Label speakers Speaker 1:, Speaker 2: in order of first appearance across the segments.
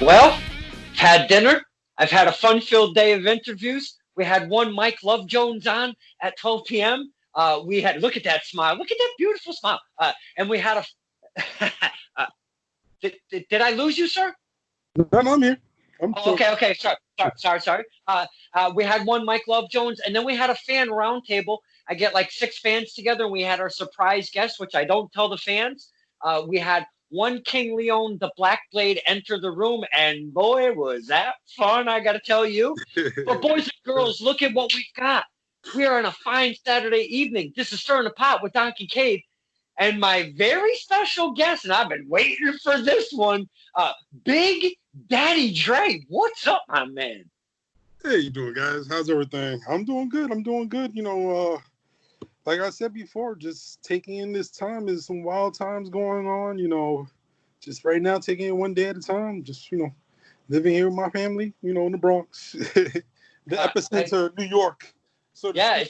Speaker 1: Well, had dinner. I've had a fun-filled day of interviews. We had one Mike Love Jones on at 12 p.m. We had look at that smile. Look at that beautiful smile. And we had a. did I lose you, sir?
Speaker 2: No, no, I'm here.
Speaker 1: Oh, okay. Sorry. We had one Mike Love Jones, and then we had a fan roundtable. I get like 6 fans together, and we had our surprise guest, which I don't tell the fans. We had one King Leon, the Black Blade, enter the room, and boy, was that fun! I got to tell you. But boys and girls, look at what we've got. We are on a fine Saturday evening. This is Stirring the Pot with Don Kincaid. And my very special guest, and I've been waiting for this one, Big Daddy Dre. What's up, my man?
Speaker 2: Hey, you doing, guys? How's everything? I'm doing good. Like I said before, just taking in this time. Is some wild times going on, just right now, taking it one day at a time. Just, living here with my family, in the Bronx, the epicenter of New York. So
Speaker 1: yeah,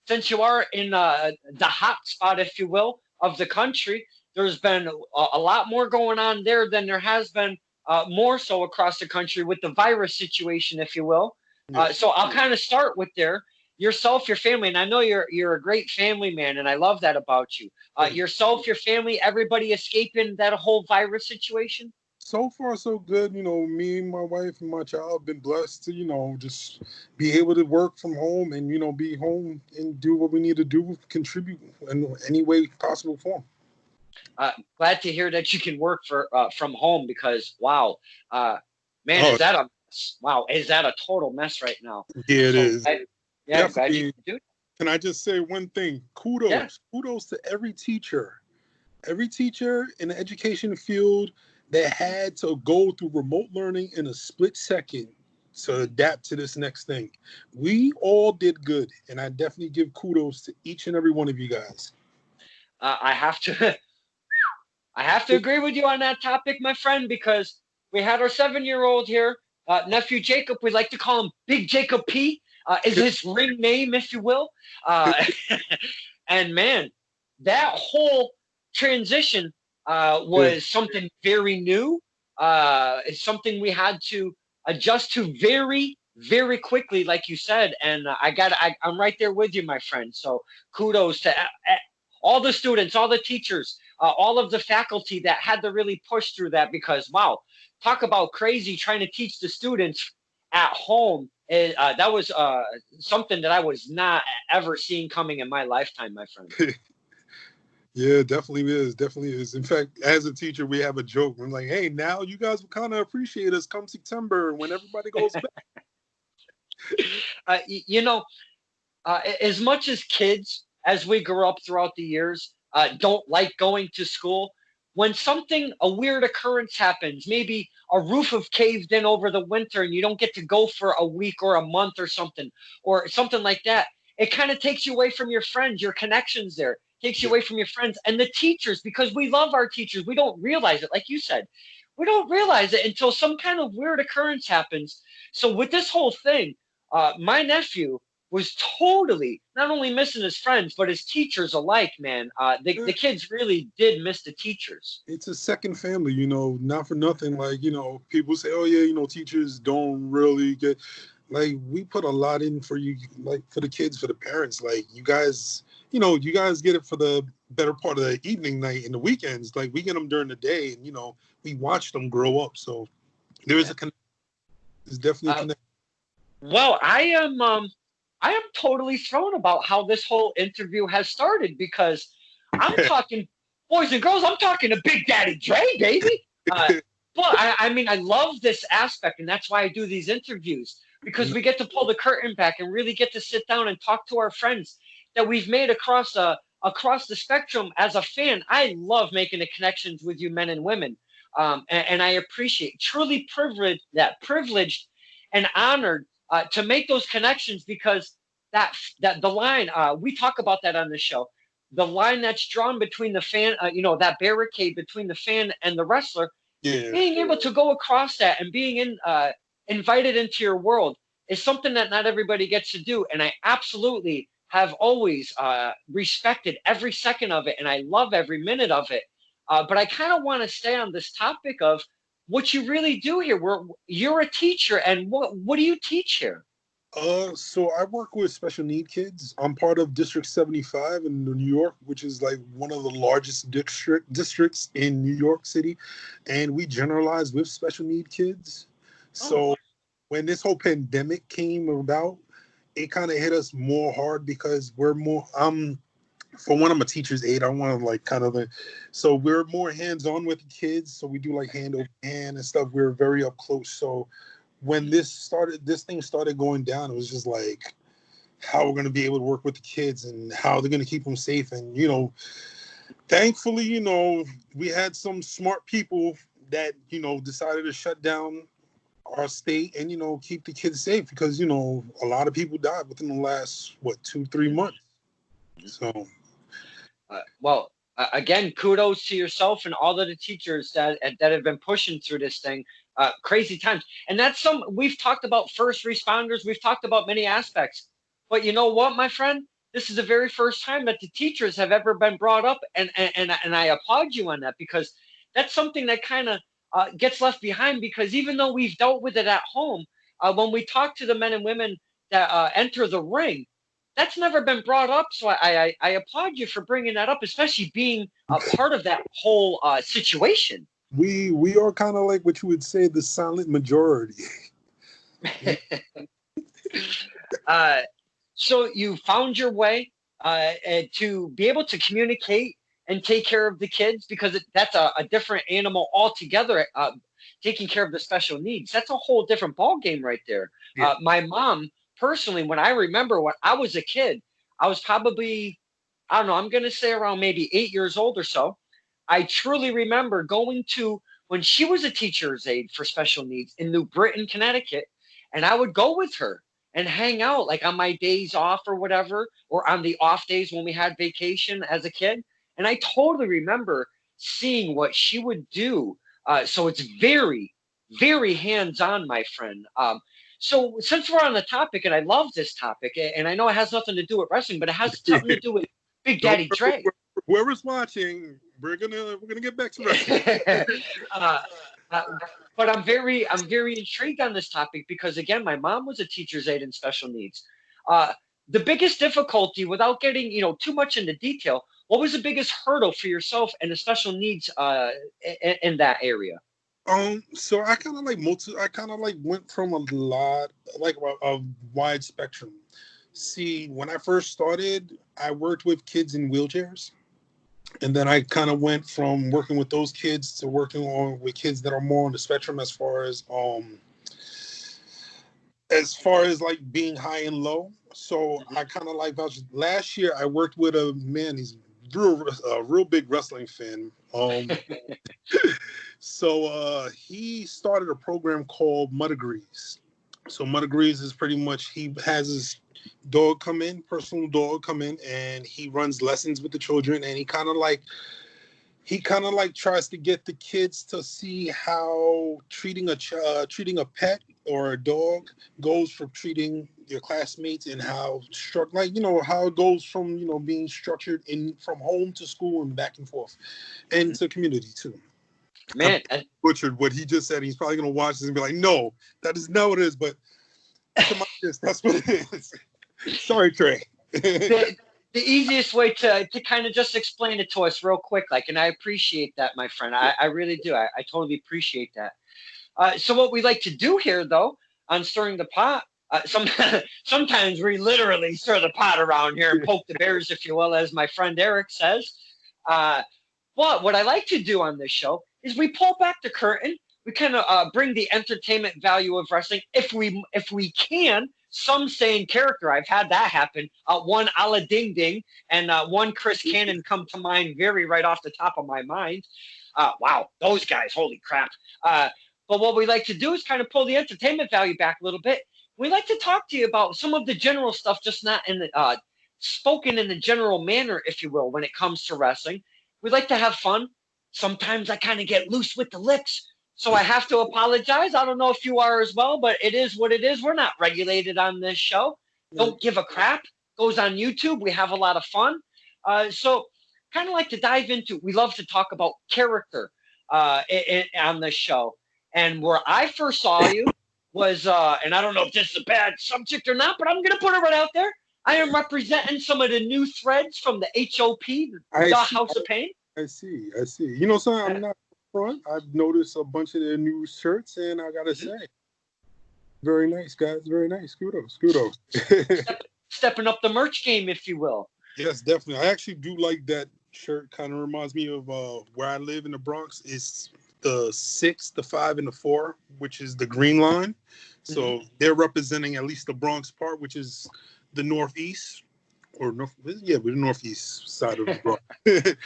Speaker 1: since you are in the hot spot, if you will, of the country, there's been a lot more going on there than there has been more so across the country with the virus situation, if you will. So I'll kind of start with yourself, your family, and I know you're a great family man, and I love that about you. Yourself, your family, everybody escaping that whole virus situation.
Speaker 2: So far, so good. Me and my wife and my child have been blessed to, just be able to work from home and, be home and do what we need to do, contribute in any way possible for them.
Speaker 1: Glad to hear that you can work from home because, wow, man, is that a total mess right now?
Speaker 2: Yeah, it is.
Speaker 1: Glad you can do it.
Speaker 2: Can I just say one thing? Kudos to every teacher in the education field that had to go through remote learning in a split second to adapt to this next thing. We all did good, and I definitely give kudos to each and every one of you guys.
Speaker 1: I have to agree with you on that topic, my friend, because we had our 7-year-old here, nephew Jacob. We like to call him Big Jacob P. Is his ring name, if you will. And man, that whole transition was something very new. It's something we had to adjust to very, very quickly, like you said. And I'm right there with you, my friend. So kudos to all the students, all the teachers, all of the faculty that had to really push through that because, wow, talk about crazy trying to teach the students at home. That was something that I was not ever seeing coming in my lifetime, my friend.
Speaker 2: Yeah, definitely is. In fact, as a teacher, we have a joke. I'm like, hey, now you guys will kind of appreciate us come September when everybody goes
Speaker 1: back. As much as kids, as we grow up throughout the years, don't like going to school, when a weird occurrence happens, maybe a roof have caved in over the winter and you don't get to go for a week or a month or something like that, it kind of takes you away from your friends, your connections there. Takes you away from your friends and the teachers because we love our teachers. We don't realize it. Like you said, we don't realize it until some kind of weird occurrence happens. So with this whole thing, my nephew was totally not only missing his friends, but his teachers alike, man. The kids really did miss the teachers.
Speaker 2: It's a second family, not for nothing. Like, people say, oh, yeah, teachers don't really get, like, we put a lot in for you, like, for the kids, for the parents. Like, you guys get it for the better part of the evening, night, and the weekends. Like, we get them during the day, and, we watch them grow up. So there is a connection. There's definitely a connection.
Speaker 1: Well, I am totally thrown about how this whole interview has started because I'm talking, boys and girls, I'm talking to Big Daddy Dre, baby. But I love this aspect, and that's why I do these interviews because we get to pull the curtain back and really get to sit down and talk to our friends that we've made across the spectrum. As a fan, I love making the connections with you men and women. And I appreciate, truly privileged and honored to make those connections because that the line, we talk about that on the show, the line that's drawn between the fan, that barricade between the fan and the wrestler, being able to go across that and being invited into your world is something that not everybody gets to do. And I absolutely have always respected every second of it, and I love every minute of it. But I kind of want to stay on this topic of what you really do here. You're a teacher, and what do you teach here?
Speaker 2: So I work with special need kids. I'm part of District 75 in New York, which is like one of the largest districts in New York City, and we generalize with special need kids.
Speaker 1: Oh,
Speaker 2: So when this whole pandemic came about, it kind of hit us more hard because we're more for one, I'm a teacher's aide. I want to like kind of like, so we're more hands on with the kids. So we do like hand over hand and stuff. We're very up close. So when this thing started going down, it was just like how we're going to be able to work with the kids and how they're going to keep them safe. And, thankfully, we had some smart people that, decided to shut down our state and, keep the kids safe because, a lot of people died within the last, 2-3 months. So.
Speaker 1: Again, kudos to yourself and all of the teachers that have been pushing through this thing. Crazy times. And that's we've talked about first responders. We've talked about many aspects. But you know what, my friend? This is the very first time that the teachers have ever been brought up. And I applaud you on that because that's something that kind of gets left behind because even though we've dealt with it at home, when we talk to the men and women that enter the ring, that's never been brought up. So I applaud you for bringing that up, especially being a part of that whole situation.
Speaker 2: We are kind of like what you would say the silent majority.
Speaker 1: So you found your way to be able to communicate and take care of the kids because that's a different animal altogether. Taking care of the special needs, that's a whole different ball game right there.
Speaker 2: Yeah.
Speaker 1: My mom, personally, when I remember when I was a kid, I was probably, I don't know, I'm going to say around maybe 8 years old or so. I truly remember going to when she was a teacher's aide for special needs in New Britain, Connecticut, and I would go with her and hang out like on my days off or whatever, or on the off days when we had vacation as a kid. And I totally remember seeing what she would do. So it's very, very hands-on, my friend. So since we're on the topic, and I love this topic, and I know it has nothing to do with wrestling, but it has something to do with Big Daddy Dre.
Speaker 2: Whoever's watching, we're gonna get back to wrestling.
Speaker 1: But I'm very intrigued on this topic because again, my mom was a teacher's aide in special needs. The biggest difficulty, without getting too much into detail, what was the biggest hurdle for yourself and the special needs in that area?
Speaker 2: So I kind of went from a lot, like a wide spectrum. See, when I first started, I worked with kids in wheelchairs. And then I kind of went from working with those kids to working with kids that are more on the spectrum as far as like being high and low. So I kind of last year I worked with a man, he's a real big wrestling fan. So he started a program called Mud Agrees. So Mud Agrees is pretty much, he has his personal dog come in, and he runs lessons with the children, and he kind of like tries to get the kids to see how treating a pet or a dog goes from treating your classmates, and how how it goes from being structured from home to school and back and forth, and to community too.
Speaker 1: Man,
Speaker 2: I butchered what he just said. He's probably gonna watch this and be like, "No, that is not what it is." But that's what it is. Sorry, Trey.
Speaker 1: the easiest way to kind of just explain it to us real quick, and I appreciate that, my friend. I really do. I totally appreciate that. So what we like to do here, though, on stirring the pot, sometimes we literally stir the pot around here and poke the bears, if you will, as my friend Eric says. What I like to do on this show is we pull back the curtain. We kind of bring the entertainment value of wrestling, if we can. Some say in character. I've had that happen. One a la Ding Ding and one Chris Cannon come to mind right off the top of my mind. Wow, those guys, holy crap. But what we like to do is kind of pull the entertainment value back a little bit. We like to talk to you about some of the general stuff, just not in the spoken in the general manner, if you will, when it comes to wrestling. We like to have fun. Sometimes I kind of get loose with the lips. So I have to apologize. I don't know if you are as well, but it is what it is. We're not regulated on this show. Don't give a crap. Goes on YouTube. We have a lot of fun. So kind of like to dive into, we love to talk about character on this show. And where I first saw you was, and I don't know if this is a bad subject or not, but I'm going to put it right out there. I am representing some of the new threads from the HOP, the House of Pain.
Speaker 2: I see. You know, son, I'm not front. I've noticed a bunch of their new shirts, and I gotta say, very nice, guys. Very nice. Kudos.
Speaker 1: Stepping up the merch game, if you will.
Speaker 2: Yes, definitely. I actually do like that shirt. Kind of reminds me of where I live in the Bronx. It's the 6, the 5, and the 4, which is the green line. So they're representing at least the Bronx part, which is the northeast, or the northeast side of the Bronx.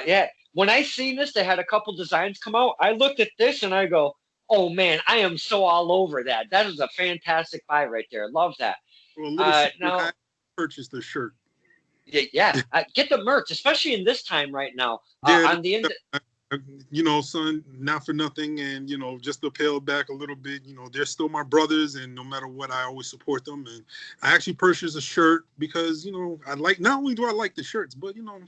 Speaker 1: Yeah. When I seen this, they had a couple designs come out. I looked at this and I go, "Oh man, I am so all over that. That is a fantastic buy right there. Love that."
Speaker 2: Well, now I purchased the shirt.
Speaker 1: Yeah, get the merch, especially in this time right now. On the end.
Speaker 2: You know, son, not for nothing, and you know, just to peel back a little bit, you know, they're still my brothers, and no matter what, I always support them. And I actually purchased a shirt because, you know, I like, not only do I like the shirts, but you know,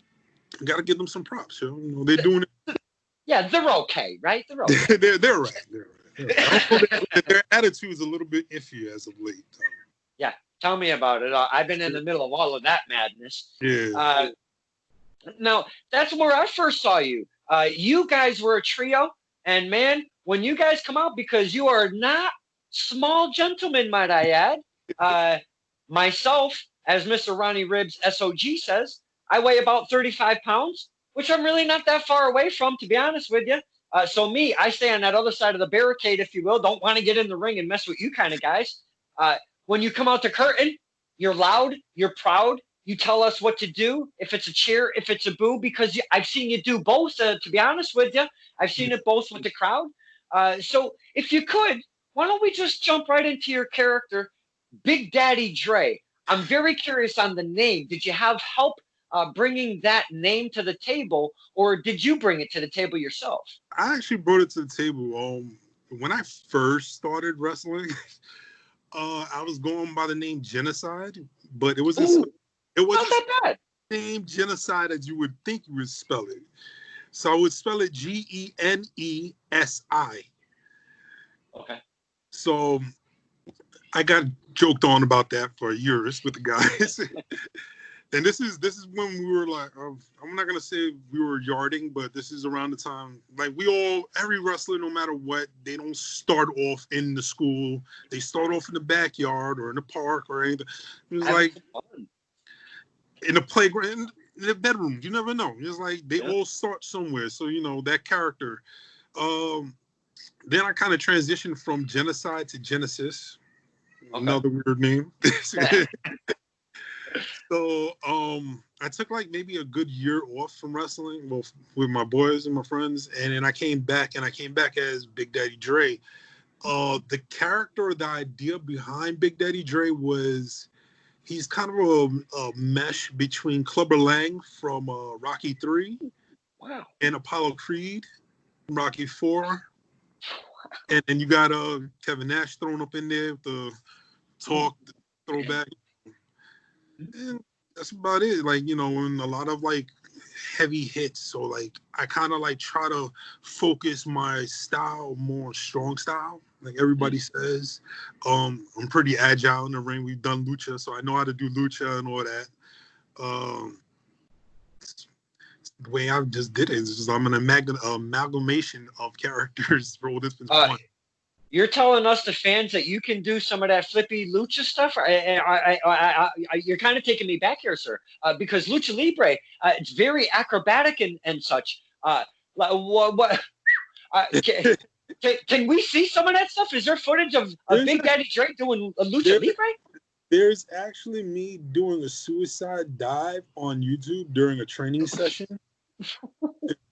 Speaker 2: I gotta give them some props. You know, they're doing it.
Speaker 1: Yeah, they're okay, right? They're okay.
Speaker 2: they're right. Their attitude is a little bit iffy as of late. So.
Speaker 1: Yeah, tell me about it. I've been in the middle of all of that madness.
Speaker 2: Yeah.
Speaker 1: Now, that's where I first saw you. You guys were a trio, and man, when you guys come out, because you are not small gentlemen, might I add. Myself, as Mr. Ronnie Ribs SOG says, I weigh about 35 pounds, which I'm really not that far away from, to be honest with you. So me, I stay on that other side of the barricade, if you will. Don't want to get in the ring and mess with you kind of guys. When you come out the curtain, you're loud, you're proud. You tell us what to do, if it's a cheer, if it's a boo, because I've seen you do both, to be honest with you. I've seen it both with the crowd. So if you could, why don't we just jump right into your character, Big Daddy Dre. I'm very curious on the name. Did you have help bringing that name to the table, or did you bring it to the table yourself?
Speaker 2: I actually brought it to the table. When I first started wrestling, I was going by the name Genocide, but it wasn't
Speaker 1: that
Speaker 2: bad. Same Genocide as you would think you would spell it. So I would spell it Genesi.
Speaker 1: Okay.
Speaker 2: So I got joked on about that for years with the guys. And this is when we were like, I'm not gonna say we were yarding, but this is around the time, like, every wrestler, no matter what, they don't start off in the school. They start off in the backyard or in the park or anything. It was like in the playground, in the bedroom. You never know. It's like they all start somewhere. So, you know, that character. Then I kind of transitioned from Genocide to Genesis. Okay. Another weird name. So I took like maybe a good year off from wrestling, well, with my boys and my friends, and then I came back as Big Daddy Dre. The character, the idea behind Big Daddy Dre was he's kind of a mesh between Clubber Lang from Rocky 3 and Apollo Creed from Rocky 4. And then you got Kevin Nash thrown up in there with the talk, the throwback. And that's about it. Like, you know, and a lot of like heavy hits. So like I kind of like try to focus my style more strong style. Like everybody says, I'm pretty agile in the ring. We've done lucha, so I know how to do lucha and all that. The way I just did it is just I'm an amalgamation of characters rolled into one.
Speaker 1: You're telling us, the fans, that you can do some of that flippy lucha stuff? You're kind of taking me back here, sir, because Lucha Libre, it's very acrobatic and such. Can we see some of that stuff? Is there footage of Big Daddy Dre doing a Lucha Libre?
Speaker 2: There's actually me doing a suicide dive on YouTube during a training session. It's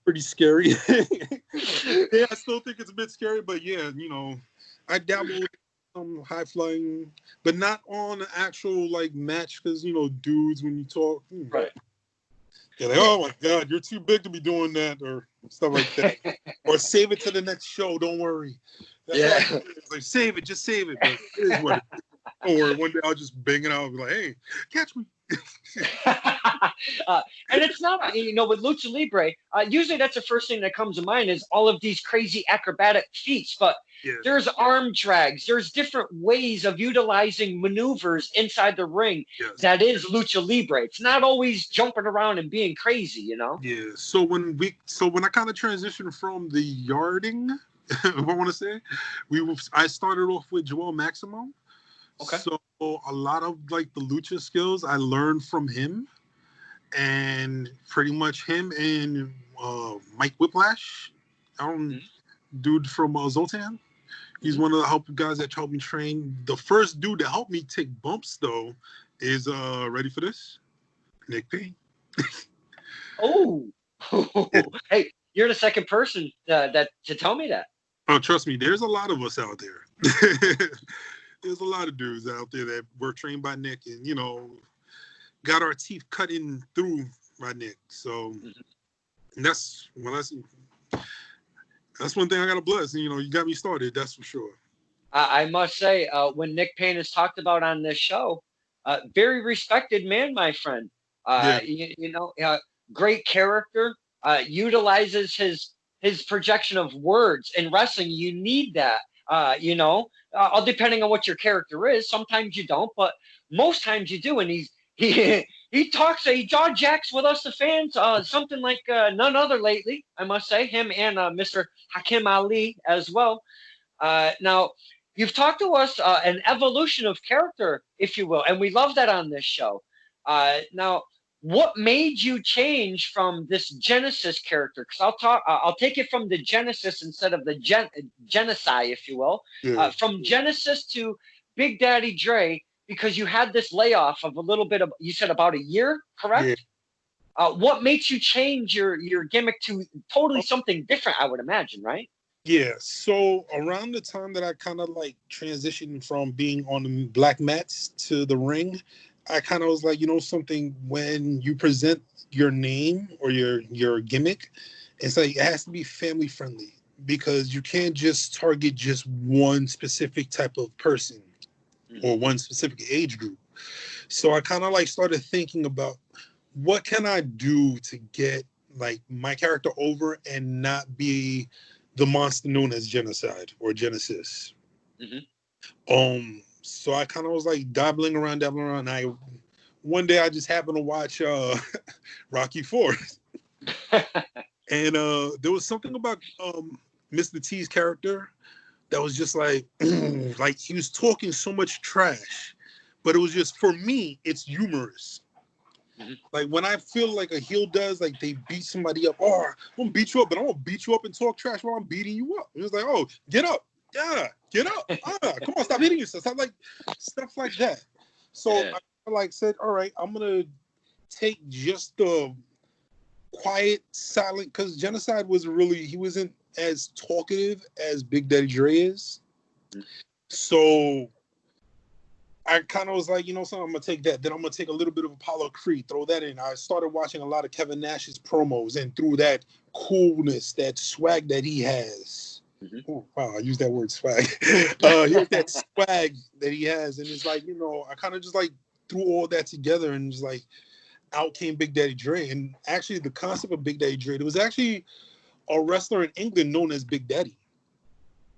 Speaker 2: pretty scary. Yeah, I still think it's a bit scary, but yeah, you know, I dabbled in some high flying, but not on an actual like match, because you know, dudes, when you talk,
Speaker 1: right?
Speaker 2: They're like, oh my God, you're too big to be doing that, or stuff like that, or save it to the next show. Don't worry. That's it's like, just save it. But it is what it is. Or one day I'll just bang it out and be like, hey, catch me.
Speaker 1: And it's not, with lucha libre, usually that's the first thing that comes to mind is all of these crazy acrobatic feats, but
Speaker 2: Yeah.
Speaker 1: there's arm drags, there's different ways of utilizing maneuvers inside the ring.
Speaker 2: Yes.
Speaker 1: That is lucha libre. It's not always jumping around and being crazy,
Speaker 2: Yeah. So when I kind of transitioned from the yarding, if I want to say, I started off with Joel Maximo.
Speaker 1: Okay.
Speaker 2: So a lot of like the lucha skills I learned from him, and pretty much him and Mike Whiplash, dude from Zoltan. He's one of the guys that helped me train. The first dude that helped me take bumps though is ready for this? Nick Payne.
Speaker 1: Oh, yeah. Hey, you're the second person that to tell me that.
Speaker 2: Oh, trust me, there's a lot of us out there. There's a lot of dudes out there that were trained by Nick and, got our teeth cut in through by Nick. So that's one thing I got to bless. And, you got me started. That's for sure.
Speaker 1: I must say, when Nick Payne is talked about on this show, very respected man, my friend. Great character, utilizes his projection of words in wrestling. You need that. All depending on what your character is. Sometimes you don't, but most times you do. And he talks, he jaw jacks with us, the fans, something like none other lately, I must say. Him and Mr. Hakim Ali as well. Now, you've talked to us an evolution of character, if you will, and we love that on this show. Now, what made you change from this Genesis character? Because I'll take it from the Genesis instead of the genocide, if you will.
Speaker 2: Yeah.
Speaker 1: From Genesis to Big Daddy Dre, because you had this layoff of a little bit of, you said about a year, correct? Yeah. What makes you change your gimmick to totally something different? I would imagine, right?
Speaker 2: Yeah. So around the time that I kind of like transitioned from being on the black mats to the ring, I kind of was like, something, when you present your name or your gimmick, it's like it has to be family friendly, because you can't just target just one specific type of person or one specific age group. So I kind of like started thinking about what can I do to get like my character over and not be the monster known as Genocide or Genesis. So I kind of was like dabbling around. One day I just happened to watch Rocky IV. And there was something about Mr. T's character that was just like, like he was talking so much trash, but it was just, for me, it's humorous. Like when I feel like a heel does, like they beat somebody up, I'm gonna beat you up, but I'm gonna beat you up and talk trash while I'm beating you up. It was like, oh, get up. Yeah, get up. Come on, stop hitting yourself. Stop, like stuff like that. So I like said, all right, I'm gonna take just the quiet, silent, because Genocide he wasn't as talkative as Big Daddy Dre is. So I kind of was like, something, I'm gonna take that. Then I'm gonna take a little bit of Apollo Creed, throw that in. I started watching a lot of Kevin Nash's promos, and through that coolness, that swag that he has. Oh, wow, I use that word swag. He has that swag that he has, and it's like, I kind of just like threw all that together, and just like out came Big Daddy Dre. And actually, the concept of Big Daddy Dre, there was actually a wrestler in England known as Big Daddy.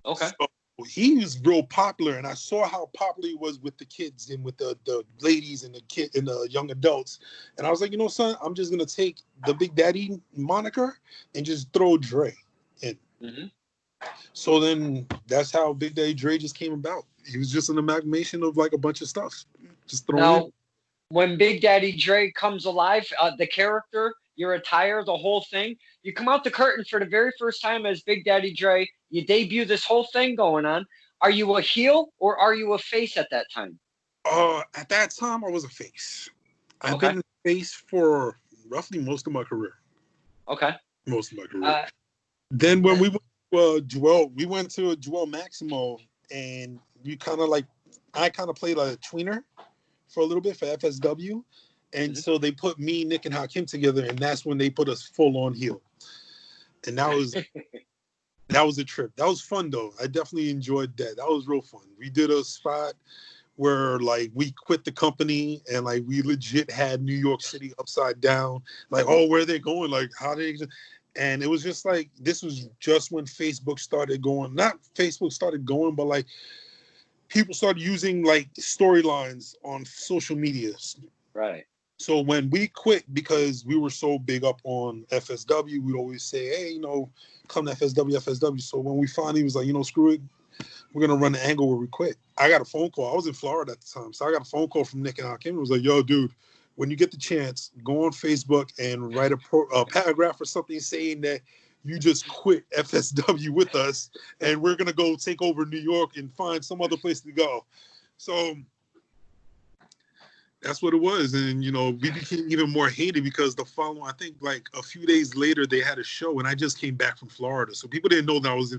Speaker 1: Okay.
Speaker 2: So he was real popular, and I saw how popular he was with the kids and with the ladies and the young adults. And I was like, son, I'm just gonna take the Big Daddy moniker and just throw Dre in. So then that's how Big Daddy Dre just came about. He was just an amalgamation of like a bunch of stuff. Just thrown in.
Speaker 1: When Big Daddy Dre comes alive, the character, your attire, the whole thing, you come out the curtain for the very first time as Big Daddy Dre, you debut this whole thing going on. Are you a heel or are you a face at that time?
Speaker 2: At that time, I was a face. I've been a face for roughly most of my career.
Speaker 1: Okay.
Speaker 2: Most of my career. Then when we went to Joel Maximo, and I kind of played a tweener for a little bit for FSW. And so they put me, Nick, and Hakim together, and that's when they put us full on heel. And that was a trip. That was fun though. I definitely enjoyed that. That was real fun. We did a spot where like we quit the company and like we legit had New York City upside down. Like, oh, where are they going? Like, how they? And it was just like, this was just when Facebook started going. Not Facebook started going, but like people started using like storylines on social media.
Speaker 1: Right.
Speaker 2: So when we quit, because we were so big up on FSW, we'd always say, hey, you know, come to FSW. So when we finally was like, you know, screw it, we're going to run the angle where we quit. I got a phone call. I was in Florida at the time. So I got a phone call from Nick and Hakim. It was like, yo, dude, when you get the chance, go on Facebook and write a paragraph or something saying that you just quit FSW with us and we're going to go take over New York and find some other place to go. So that's what it was. And, you know, we became even more hated because the following, I think like a few days later, they had a show and I just came back from Florida. So people didn't know that I was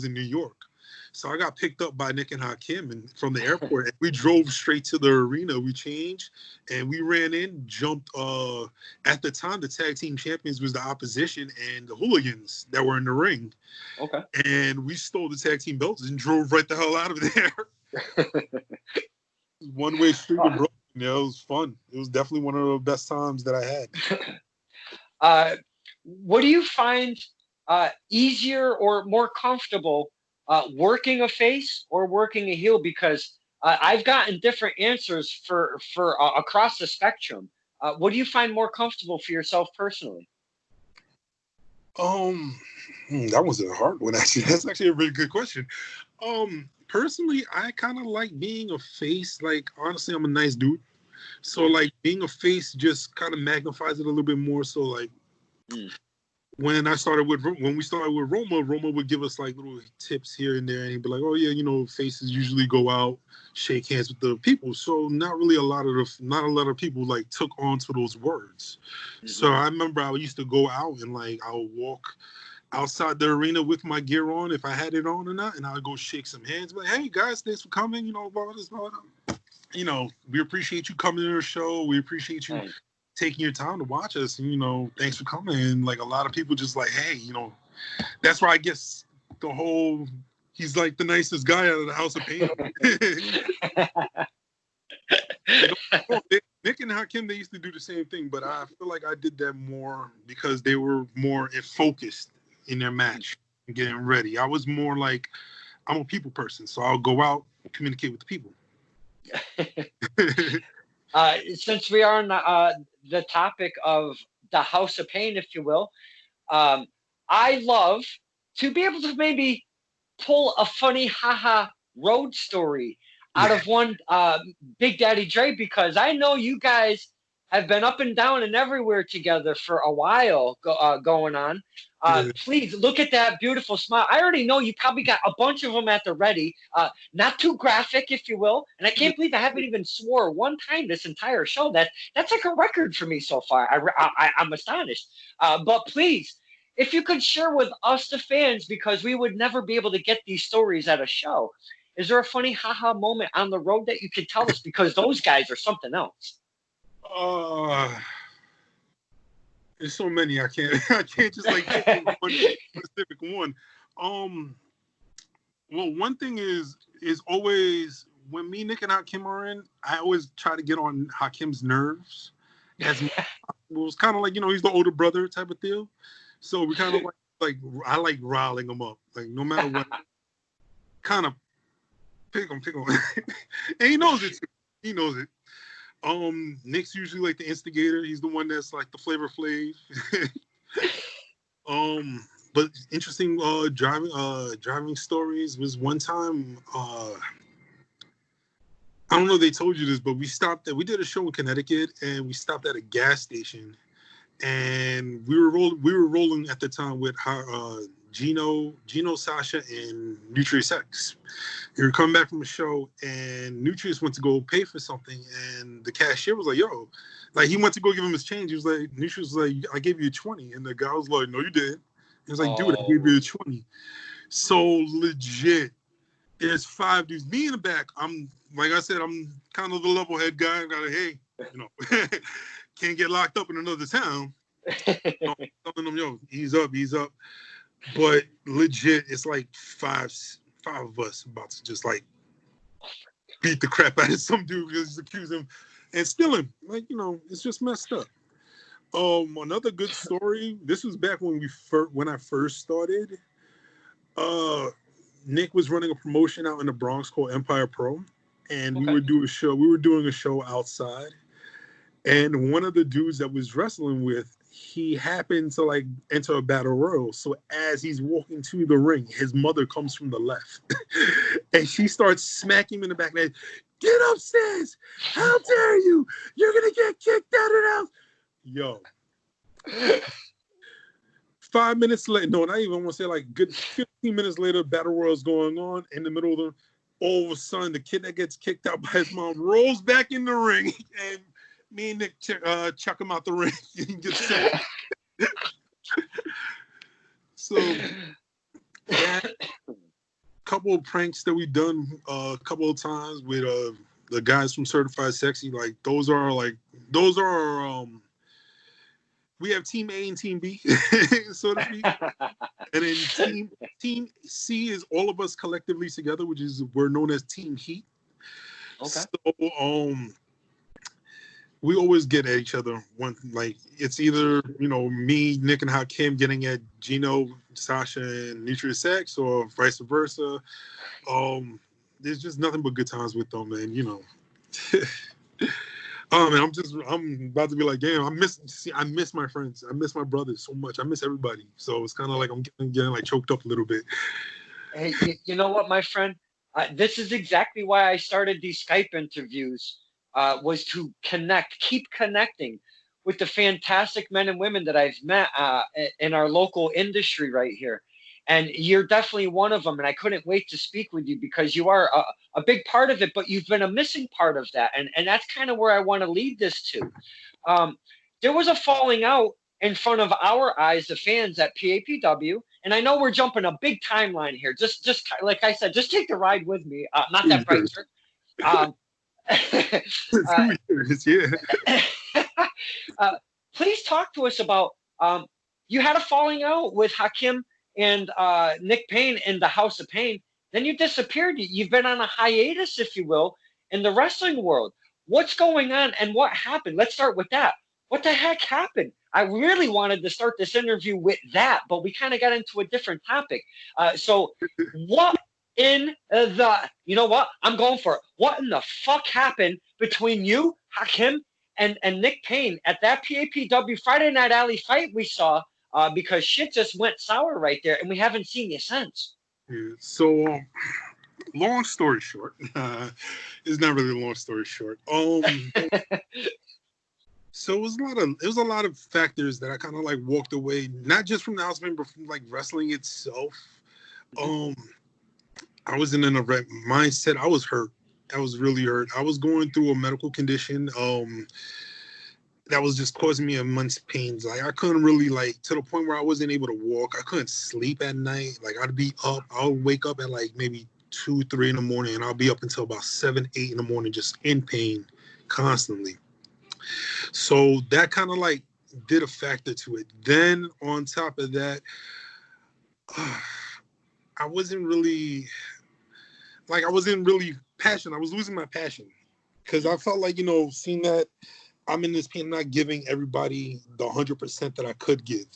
Speaker 2: in New York. So I got picked up by Nick and Hakim and from the airport. And we drove straight to the arena. We changed and we ran in, jumped. At the time, the tag team champions was the opposition and the hooligans that were in the ring.
Speaker 1: Okay.
Speaker 2: And we stole the tag team belts and drove right the hell out of there. One-way street to Brooklyn. Yeah, it was fun. It was definitely one of the best times that I
Speaker 1: had. What do you find easier or more comfortable, working a face or working a heel? Because I've gotten different answers for across the spectrum. What do you find more comfortable for yourself personally?
Speaker 2: That was a hard one, actually. That's actually a really good question. Personally, I kind of like being a face. Like, honestly, I'm a nice dude. So, like, being a face just kind of magnifies it a little bit more. So, like, when we started with Roma would give us, like, little tips here and there. And he'd be like, oh, yeah, you know, faces usually go out, shake hands with the people. So, not a lot of people, like, took on to those words. Mm-hmm. So, I remember I used to go out and, like, I would walk outside the arena with my gear on, if I had it on or not, and I would go shake some hands, like, hey guys, thanks for coming, you know, blah, blah, blah. You know, we appreciate you coming to the show. We appreciate you taking your time to watch us. And, you know, thanks for coming. And like a lot of people just like, hey, you know, that's why I guess the whole, he's like the nicest guy out of the House of Pain. Nick and Hakim, they used to do the same thing, but I feel like I did that more because they were more focused in their match and getting ready. I was more like, I'm a people person, so I'll go out and communicate with the people.
Speaker 1: Since we are on the topic of the House of Pain, if you will, I love to be able to maybe pull a funny haha road story out of one Big Daddy Dre, because I know you guys have been up and down and everywhere together for a while going on. Please look at that beautiful smile. I already know you probably got a bunch of them at the ready. Not too graphic, if you will. And I can't believe I haven't even swore one time this entire show. That's like a record for me so far. I'm astonished. But please, if you could share with us, the fans, because we would never be able to get these stories at a show. Is there a funny haha moment on the road that you could tell us? Because those guys are something else.
Speaker 2: There's so many. I can't just like pick one specific one. Well, one thing is always when me, Nick, and Hakim are in, I always try to get on Hakim's nerves. As it was kind of like, you know, he's the older brother type of deal. So we kind of like I like riling him up. Like no matter what, kind of pick him. And he knows it too. He knows it. Nick's usually like the instigator. He's the one that's like the Flavor Flav. But interesting driving stories was one time. I don't know if they told you this, but we did a show in Connecticut and we stopped at a gas station, and we were rolling at the time with Gino, Sasha, and Nutrius X. We were coming back from a show, and Nutrius went to go pay for something, and the cashier was like, yo, like he went to go give him his change. He was like, Nutrius was like, I gave you a 20. And the guy was like, no, you didn't. He was like, dude, I gave you a 20. So legit, there's 5 dudes. Me in the back, I'm, like I said, I'm kind of the level head guy. I got like, hey, you know, can't get locked up in another town. I'm telling them, yo, ease up. But legit, it's like five of us about to just like beat the crap out of some dude because he's accusing him and stealing. Like, it's just messed up. Another good story. This was back when I first started. Nick was running a promotion out in the Bronx called Empire Pro, and we were doing a show outside. And one of the dudes that was wrestling with, he happened to like enter a battle royal. So as he's walking to the ring, his mother comes from the left, and she starts smacking him in the back of the head. Get upstairs! How dare you! You're gonna get kicked out of the house. Yo. 5 minutes later, no, not even want to say like good 15 minutes later, battle royal's going on in the middle of them. All of a sudden, the kid that gets kicked out by his mom rolls back in the ring, and me and Nick chuck him out the ring. And get set. So, that couple of pranks that we've done a couple of times with the guys from Certified Sexy, like those are we have Team A and Team B, so to speak. And then Team C is all of us collectively together, which is we're known as Team Heat. Okay. So we always get at each other. It's either me, Nick, and Hakim getting at Gino, Sasha, and Nutrient Sex, or vice versa. There's just nothing but good times with them, man. Oh man, I'm about to be like, damn, I miss my friends. I miss my brothers so much. I miss everybody. So it's kind of like I'm getting like choked up a little bit.
Speaker 1: Hey, you know what, my friend? This is exactly why I started these Skype interviews, was to keep connecting with the fantastic men and women that I've met in our local industry right here. And you're definitely one of them. And I couldn't wait to speak with you because you are a big part of it, but you've been a missing part of that. And that's kind of where I want to lead this to. There was a falling out in front of our eyes, the fans at PAPW. And I know we're jumping a big timeline here. Just like I said, just take the ride with me. Not that bright.
Speaker 2: 2 years, yeah.
Speaker 1: Please talk to us about you had a falling out with Hakim and Nick Payne in the House of Pain. Then you disappeared. You've been on a hiatus, if you will, in the wrestling world. What's going on and what happened? Let's start with that. What the heck happened? I really wanted to start this interview with that, but we kind of got into a different topic. So what in you know what? I'm going for it. What in the fuck happened between you, Hakim, and Nick Payne at that PAPW Friday Night Alley fight we saw? Because shit just went sour right there, and we haven't seen you since.
Speaker 2: Yeah, so, long story short, it's not really a long story short. So it was a lot of factors that I kind of like walked away, not just from the house, but from like wrestling itself. I was in a mindset. I was hurt. I was really hurt. I was going through a medical condition. That was just causing me immense pains. Like I couldn't really to the point where I wasn't able to walk. I couldn't sleep at night. Like I'd be up. I'll wake up at like maybe 2, 3 in the morning, and I'll be up until about 7, 8 in the morning, just in pain constantly. So that kind of like did a factor to it. Then on top of that, I wasn't really passionate. I was losing my passion because I felt like, seeing that I'm in this pain, not giving everybody the 100% that I could give.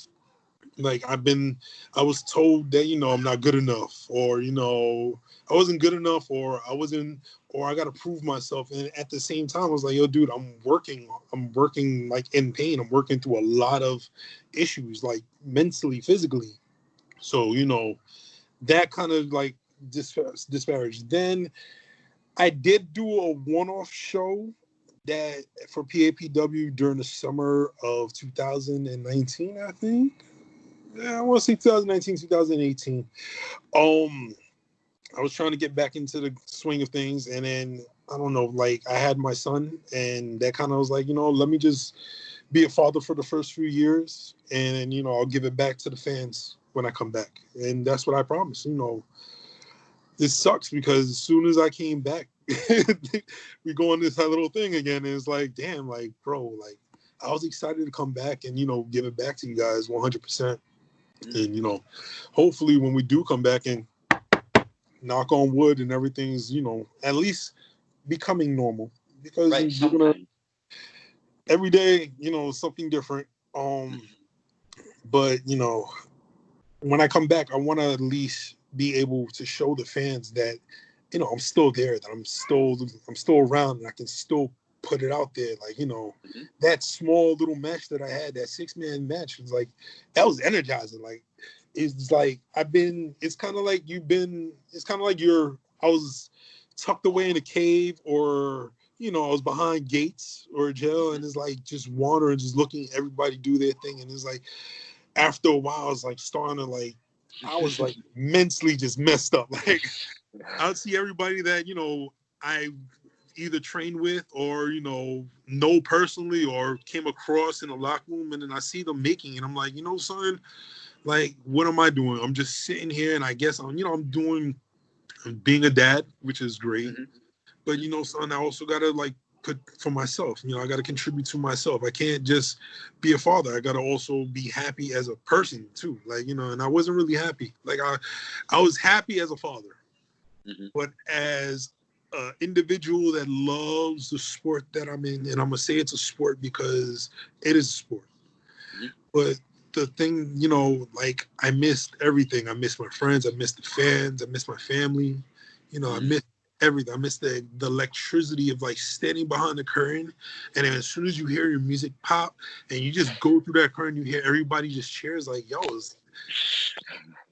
Speaker 2: Like I was told that, I'm not good enough, or, I wasn't good enough, or I got to prove myself. And at the same time, I was like, yo, dude, I'm working like in pain. I'm working through a lot of issues, like mentally, physically. So, that kind of like disparaged. Then I did do a one-off show that for PAPW during the summer of 2019, I think. Yeah, I want to say 2019, 2018. I was trying to get back into the swing of things, and then I don't know, like I had my son, and that kind of was like, let me just be a father for the first few years, and then, I'll give it back to the fans when I come back. And that's what I promised. It sucks because as soon as I came back, we go on this little thing again, and it's like, damn, like, bro, like I was excited to come back and, give it back to you guys 100%. And, hopefully when we do come back and knock on wood and everything's, at least becoming normal because
Speaker 1: Right.
Speaker 2: you're gonna
Speaker 1: Sometimes.
Speaker 2: every day, something different. But when I come back, I want to at least be able to show the fans that, I'm still there, that I'm still around, and I can still put it out there. Like,
Speaker 1: Mhm.
Speaker 2: that small little match that I had, that 6-man match, was like, that was energizing. Like, it's like it's kind of like I was tucked away in a cave, or, I was behind gates or a jail, and it's like just wandering, just looking at everybody do their thing. And it's like, after a while, I was like starting to like, I was like mentally just messed up. Like, I would see everybody that, I either trained with or, know personally or came across in a locker room, and then I see them making it. I'm like, son, like, what am I doing? I'm just sitting here, and I guess I'm being a dad, which is great.
Speaker 1: Mhm.
Speaker 2: But, son, I also got to like put for myself, I got to contribute to myself. I can't just be a father. I got to also be happy as a person too. Like, and I wasn't really happy. Like, I was happy as a father,
Speaker 1: Mhm.
Speaker 2: but as an individual that loves the sport that I'm in, and I'm going to say it's a sport because it is a sport.
Speaker 1: Mhm.
Speaker 2: But the thing, like, I missed everything. I missed my friends. I missed the fans. I missed my family. I missed everything. I missed the electricity of like standing behind the curtain, and then as soon as you hear your music pop and you just go through that curtain, you hear everybody just cheers. Like, yo,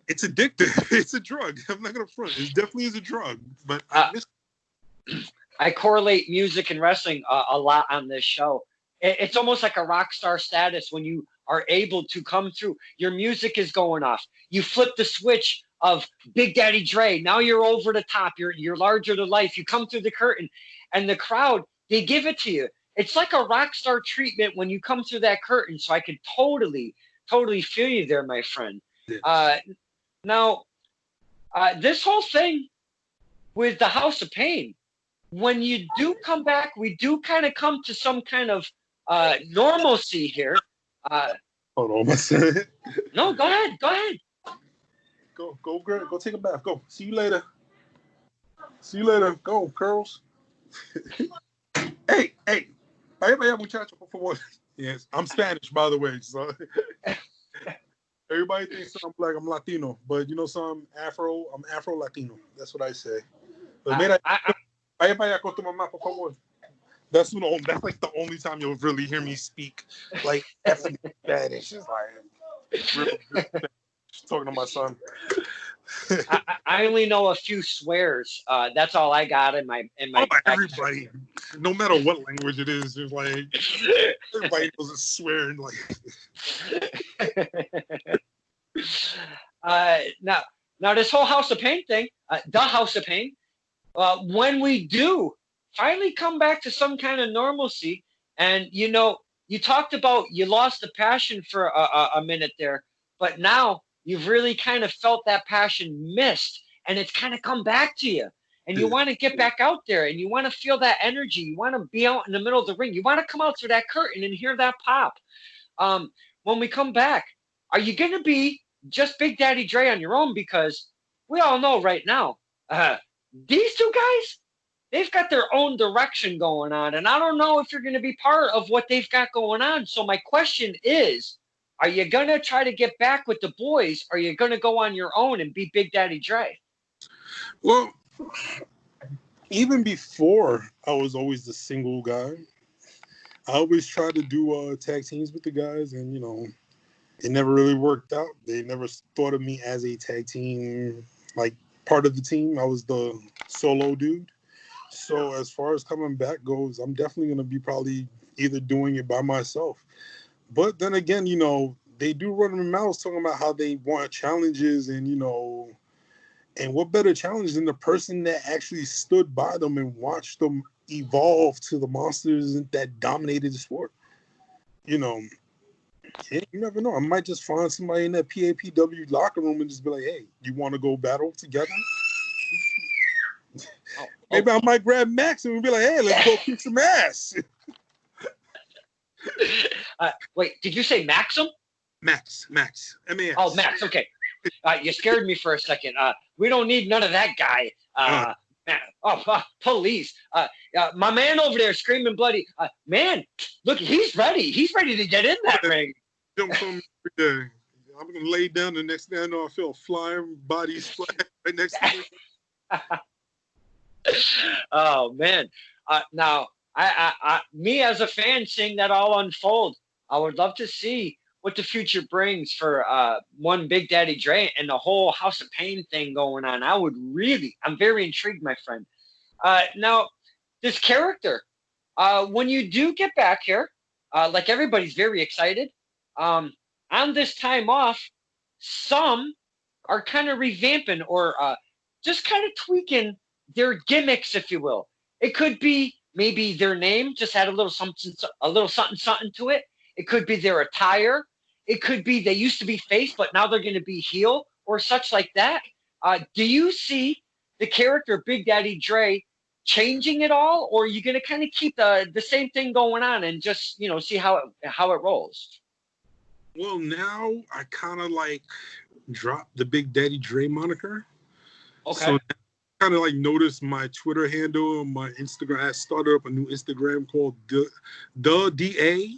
Speaker 2: it's addictive. It's a drug. I'm not gonna front. It definitely is a drug. But I miss.
Speaker 1: I correlate music and wrestling a lot on this show. It's almost like a rock star status when you are able to come through. Your music is going off. You flip the switch of Big Daddy Dre. Now you're over the top. You're larger than life. You come through the curtain, and the crowd, they give it to you. It's like a rock star treatment when you come through that curtain. So I can totally feel you there, my friend. Uh, now, this whole thing with the House of Pain, when you do come back, we do kind of come to some kind of normalcy here.
Speaker 2: Hold on, my son.
Speaker 1: No, go ahead. Go ahead.
Speaker 2: Go, girl. Go take a bath. Go. See you later. See you later. Go, curls. Hey. Vaya, muchacho, por favor. Yes, I'm Spanish, by the way. So everybody thinks I'm black. I'm Latino, but I'm Afro. I'm Afro Latino. That's what I say. But mira, vaya para allá con tu mamá, por favor. That's like the only time you'll really hear me speak like effing Spanish. It's like real Spanish, talking to my son.
Speaker 1: I only know a few swears. That's all I got in my.
Speaker 2: Everybody, no matter what language it is, it's like everybody knows it's swearing.
Speaker 1: Like, now this whole House of Pain thing, the House of Pain. When we do finally come back to some kind of normalcy, and you talked about you lost the passion for a minute there, but now you've really kind of felt that passion missed, and it's kind of come back to you, and you want to get back out there, and you want to feel that energy. You want to be out in the middle of the ring. You want to come out through that curtain and hear that pop. When we come back, are you going to be just Big Daddy Dre on your own? Because we all know right now, these two guys, they've got their own direction going on, and I don't know if you're going to be part of what they've got going on. So my question is, are you going to try to get back with the boys, or are you going to go on your own and be Big Daddy Dre?
Speaker 2: Well, even before, I was always the single guy. I always tried to do tag teams with the guys, and it never really worked out. They never thought of me as a tag team, like, part of the team. I was the solo dude. So as far as coming back goes, I'm definitely going to be probably either doing it by myself. But then again, they do run their mouths talking about how they want challenges, and and what better challenge than the person that actually stood by them and watched them evolve to the monsters that dominated the sport. Yeah, you never know. I might just find somebody in that PAPW locker room and just be like, hey, you want to go battle together? Maybe I might grab Max and be like, hey, let's go kick some ass.
Speaker 1: Wait, did you say Maxim?
Speaker 2: Max. M-A-X.
Speaker 1: Oh, Max, okay. You scared me for a second. We don't need none of that guy. Man, police. My man over there screaming bloody. Man, look, he's ready. He's ready to get in that ring.
Speaker 2: Jumps on me every day. I'm gonna lay down. The next thing I know, I feel a flying body splash right next to me.
Speaker 1: Oh man. Now, me as a fan, seeing that all unfold, I would love to see what the future brings for one Big Daddy Dre and the whole House of Pain thing going on. I'm very intrigued, my friend. Now, this character, when you do get back here, like everybody's very excited, on this time off, some are kind of revamping or just kind of tweaking their gimmicks, if you will. It could be maybe their name just had a little something to it. It could be their attire. It could be they used to be face, but now they're going to be heel or such like that. Do you see the character Big Daddy Dre changing it all, or are you going to kind of keep the same thing going on and just see how it rolls?
Speaker 2: Well, now I kind of like dropped the Big Daddy Dre moniker.
Speaker 1: Okay.
Speaker 2: So kind of like noticed my Twitter handle, my Instagram. I started up a new Instagram called the DA,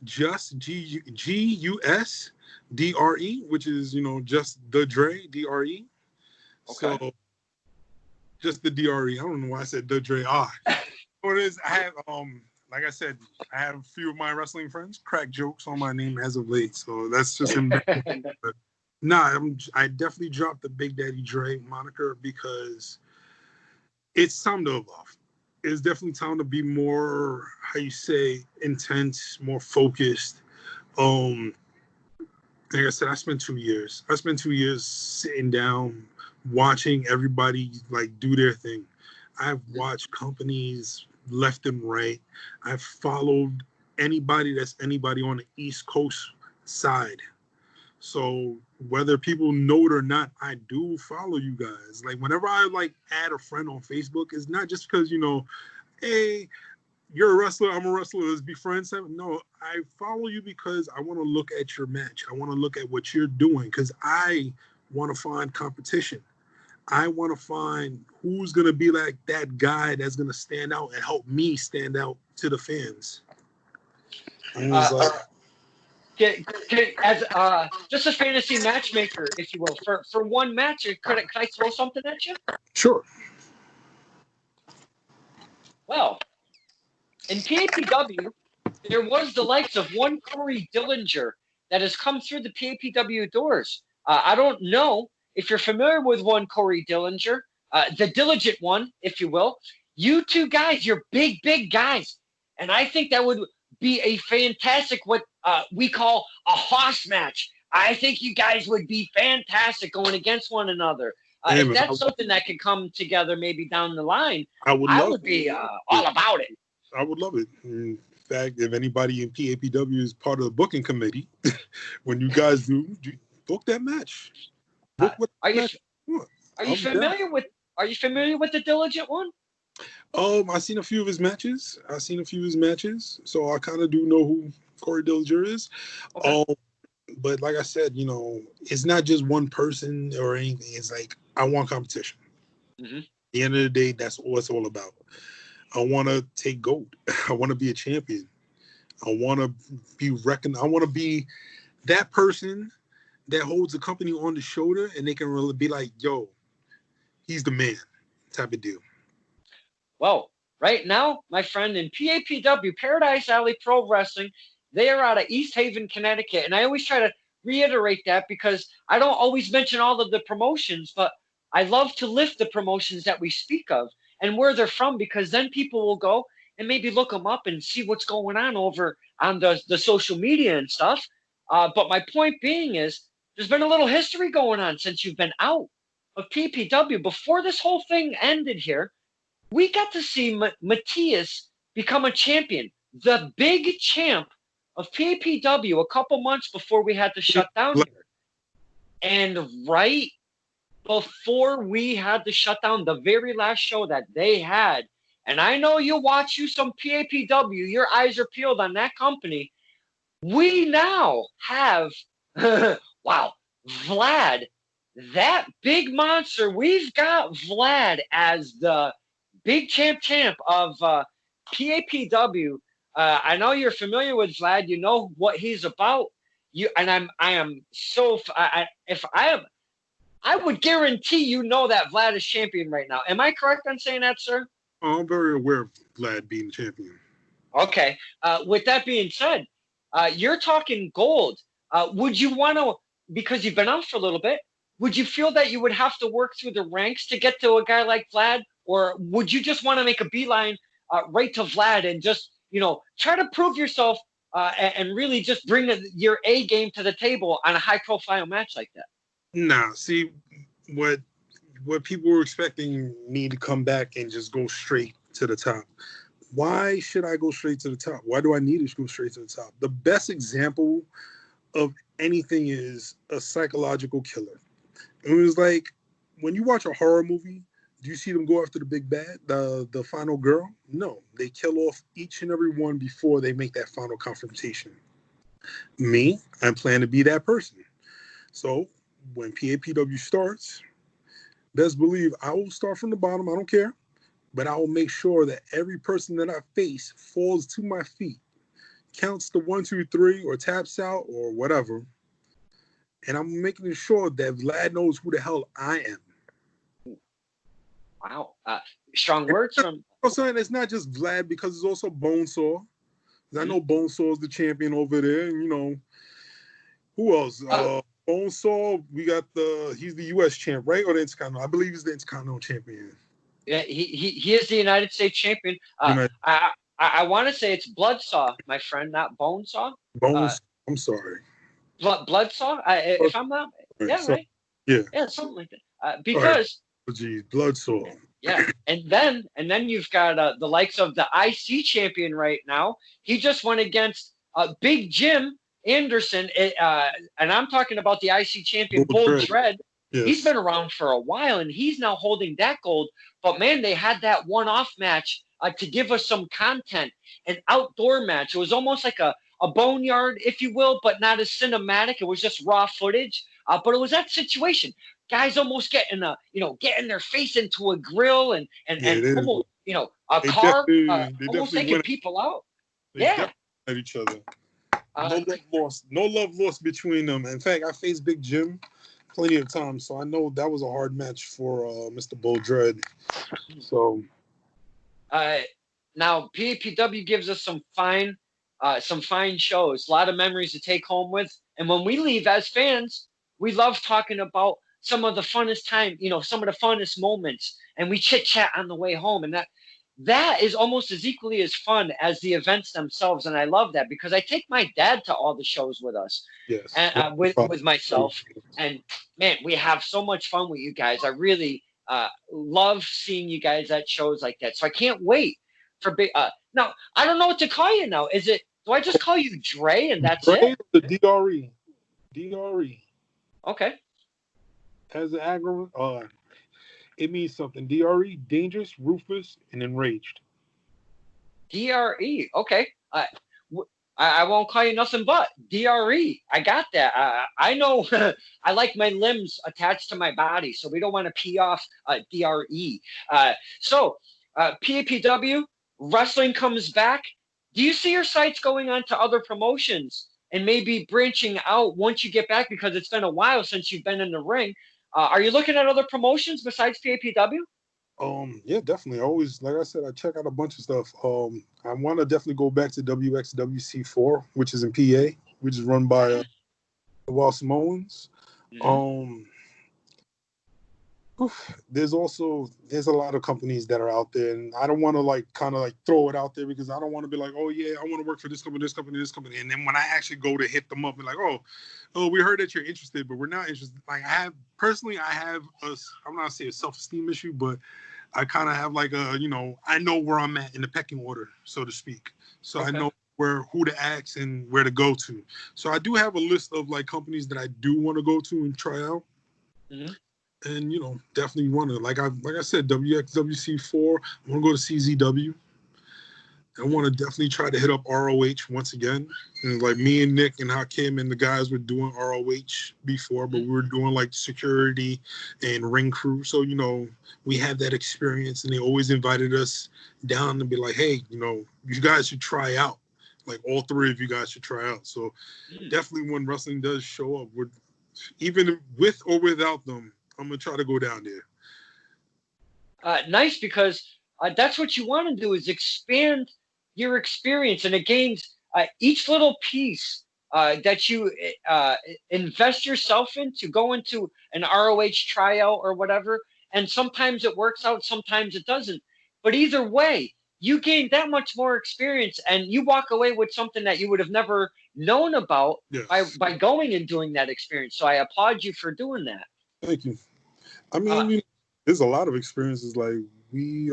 Speaker 2: just GUS DRE, which is just the Dre DRE.
Speaker 1: Okay.
Speaker 2: So just the DRE. I don't know why I said the Dre. What it is? I have like I said, I have a few of my wrestling friends crack jokes on my name as of late, so that's just embarrassing. But I definitely dropped the Big Daddy Dre moniker because it's time to evolve. It's definitely time to be more, how you say, intense, more focused. Like I said, I spent 2 years. I spent 2 years sitting down, watching everybody do their thing. I've watched companies left and right. I've followed anybody that's anybody on the East Coast side. So whether people know it or not, I do follow you guys. Like whenever I add a friend on Facebook, it's not just because, hey, you're a wrestler, I'm a wrestler, let's be friends. No, I follow you because I want to look at your match. I want to look at what you're doing because I want to find competition. I want to find who's going to be like that guy that's going to stand out and help me stand out to the fans. And
Speaker 1: as just a fantasy matchmaker, if you will, for one match, could I throw something at you?
Speaker 2: Sure.
Speaker 1: Well, in PAPW, there was the likes of one Corey Dillinger that has come through the PAPW doors. I don't know if you're familiar with one Corey Dillinger, the diligent one, if you will. You two guys, you're big guys. And I think that would be a fantastic, what we call a hoss match. I think you guys would be fantastic going against one another. If that's something that could come together maybe down the line, I would be all about it.
Speaker 2: I would love it. In fact, if anybody in PAPW is part of the booking committee, when you guys do book that match.
Speaker 1: Are you familiar with the diligent one?
Speaker 2: I've seen a few of his matches. So I kind of do know who Corey Dillinger is. Okay. But like I said, it's not just one person or anything. It's like I want competition.
Speaker 1: Mm-hmm.
Speaker 2: At the end of the day, that's what it's all about. I want to take gold. I want to be a champion. I want to be recognized. I want to be that person that holds the company on the shoulder and they can really be like, yo, he's the man type of deal.
Speaker 1: Well, right now, my friend, in PAPW, Paradise Alley Pro Wrestling, they are out of East Haven, Connecticut. And I always try to reiterate that because I don't always mention all of the promotions, but I love to lift the promotions that we speak of and where they're from, because then people will go and maybe look them up and see what's going on over on the social media and stuff. But my point being is there's been a little history going on since you've been out of PPW. Before this whole thing ended here, we got to see Matthias become a champion, the big champ of PAPW, a couple months before we had to shut down here. And right before we had to shut down, the very last show that they had, and I know you watch some PAPW, your eyes are peeled on that company. We now have, wow, Vlad, that big monster. We've got Vlad as the big champ of PAPW. I know you're familiar with Vlad. You know what he's about. I am so. If I am, I would guarantee you know that Vlad is champion right now. Am I correct on saying that, sir?
Speaker 2: I'm very aware of Vlad being champion.
Speaker 1: Okay. With that being said, you're talking gold. Would you want to, because you've been out for a little bit, would you feel that you would have to work through the ranks to get to a guy like Vlad? Or would you just want to make a beeline right to Vlad and just, try to prove yourself and really just bring your A game to the table on a high profile match like that?
Speaker 2: Nah, see, what people were expecting me to come back and just go straight to the top. Why should I go straight to the top? Why do I need to go straight to the top? The best example of anything is a psychological killer. It was like when you watch a horror movie, do you see them go after the big bad, the final girl? No, they kill off each and every one before they make that final confrontation. Me, I plan to be that person. So when PAPW starts, best believe I will start from the bottom. I don't care. But I will make sure that every person that I face falls to my feet, counts to 1, 2, 3, or taps out or whatever. And I'm making sure that Vlad knows who the hell I am.
Speaker 1: Wow. Strong words from...
Speaker 2: I'm saying it's not just Vlad because it's also Bonesaw. I know Bonesaw is the champion over there. And, who else? Bonesaw, he's the U.S. champ, right? Or the Intercontinental? I believe he's the Intercontinental champion.
Speaker 1: Yeah, he is the United States champion. I want to say it's Bloodsaw, my friend, not Bonesaw.
Speaker 2: I'm sorry.
Speaker 1: Bloodsaw? If I'm not... Yeah, right? Yeah, something like that. Because...
Speaker 2: Oh, geez, Bloodsaw.
Speaker 1: Yeah, and then you've got the likes of the IC champion right now. He just went against Big Jim Anderson, and I'm talking about the IC champion, Bull Dread. Yes. He's been around for a while, and he's now holding that gold. But, man, they had that one-off match to give us some content, an outdoor match. It was almost like a boneyard, if you will, but not as cinematic. It was just raw footage. But it was that situation. Guys almost getting their face into a grill and almost, a car, almost taking people out.
Speaker 2: At each other. No love lost between them. In fact, I faced Big Jim plenty of times, so I know that was a hard match for Mr. Bull Dread. So,
Speaker 1: now PAPW gives us some fine shows, a lot of memories to take home with, and when we leave as fans, we love talking about some of the funnest time, some of the funnest moments, and we chit chat on the way home, and that is almost as equally as fun as the events themselves. And I love that because I take my dad to all the shows with us.
Speaker 2: Yes.
Speaker 1: And with myself. And man, we have so much fun with you guys. I really love seeing you guys at shows like that. So I can't wait for big. Now I don't know what to call you now. Do I just call you Dre and that's it?
Speaker 2: The DRE. DRE.
Speaker 1: Okay.
Speaker 2: As an acronym, it means something. DRE, dangerous, ruthless, and enraged.
Speaker 1: DRE, okay. I won't call you nothing but DRE. I got that. I know I like my limbs attached to my body, so we don't want to pee off DRE. So PAPW, wrestling comes back. Do you see your sights going on to other promotions and maybe branching out once you get back, because it's been a while since you've been in the ring? Are you looking at other promotions besides PAPW?
Speaker 2: Yeah, definitely. I always, like I said, I check out a bunch of stuff. I want to definitely go back to WXWC4, which is in PA, which is run by the Wild Samoans. Mm-hmm. There's a lot of companies that are out there, and I don't want to kind of throw it out there because I don't want to be like, oh yeah, I want to work for this company, and then when I actually go to hit them up and like, oh, we heard that you're interested, but we're not interested. Like I have I'm not saying a self-esteem issue, but I kind of have I know where I'm at in the pecking order, so to speak. So okay. I know who to ask and where to go to. So I do have a list of companies that I do want to go to and try out. Mm-hmm. And definitely want to, like I said, WXWC4. I want to go to CZW. I want to definitely try to hit up ROH once again. And like me and Nick and Hakim and the guys were doing ROH before, but we were doing like security and ring crew. So, you know, we had that experience, and they always invited us down to be like, hey, you know, you guys should try out. Like all three of you guys should try out. So definitely when wrestling does show up, even with or without them, I'm going to try to go down there.
Speaker 1: Nice, because that's what you want to do, is expand your experience, and it gains each little piece that you invest yourself in to go into an ROH tryout or whatever. And sometimes it works out, sometimes it doesn't. But either way, you gain that much more experience, and you walk away with something that you would have never known about by going and doing that experience. So I applaud you for doing that.
Speaker 2: Thank you. I mean, there's a lot of experiences. Like we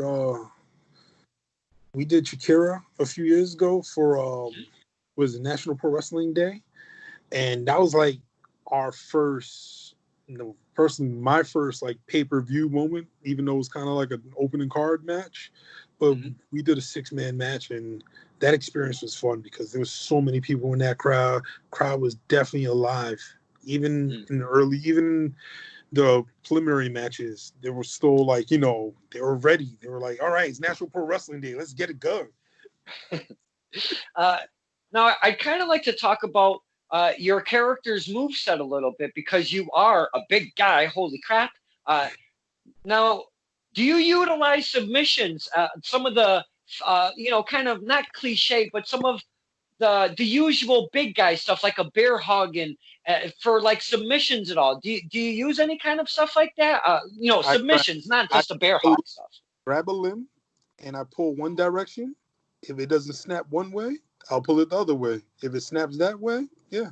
Speaker 2: did Shakira a few years ago for was it National Pro Wrestling Day, and that was like our first, my first like pay-per-view moment, even though it was kind of like an opening card match. But we did a 6-man match, and that experience was fun because there was so many people in that crowd. Crowd was definitely alive, even in the preliminary matches. They were still like, you know, they were ready. They were like, all right, it's National Pro Wrestling Day. Let's get it going.
Speaker 1: Now, I'd kind of like to talk about your character's moveset a little bit, because you are a big guy. Holy crap. Now, do you utilize submissions? Some of the, kind of not cliche, but some of the usual big guy stuff, like a bear hug, and for like submissions at all? Do you use any kind of stuff like that? Submissions, not just a bear hug stuff.
Speaker 2: Grab a limb and I pull one direction. If it doesn't snap one way, I'll pull it the other way. If it snaps that way, yeah,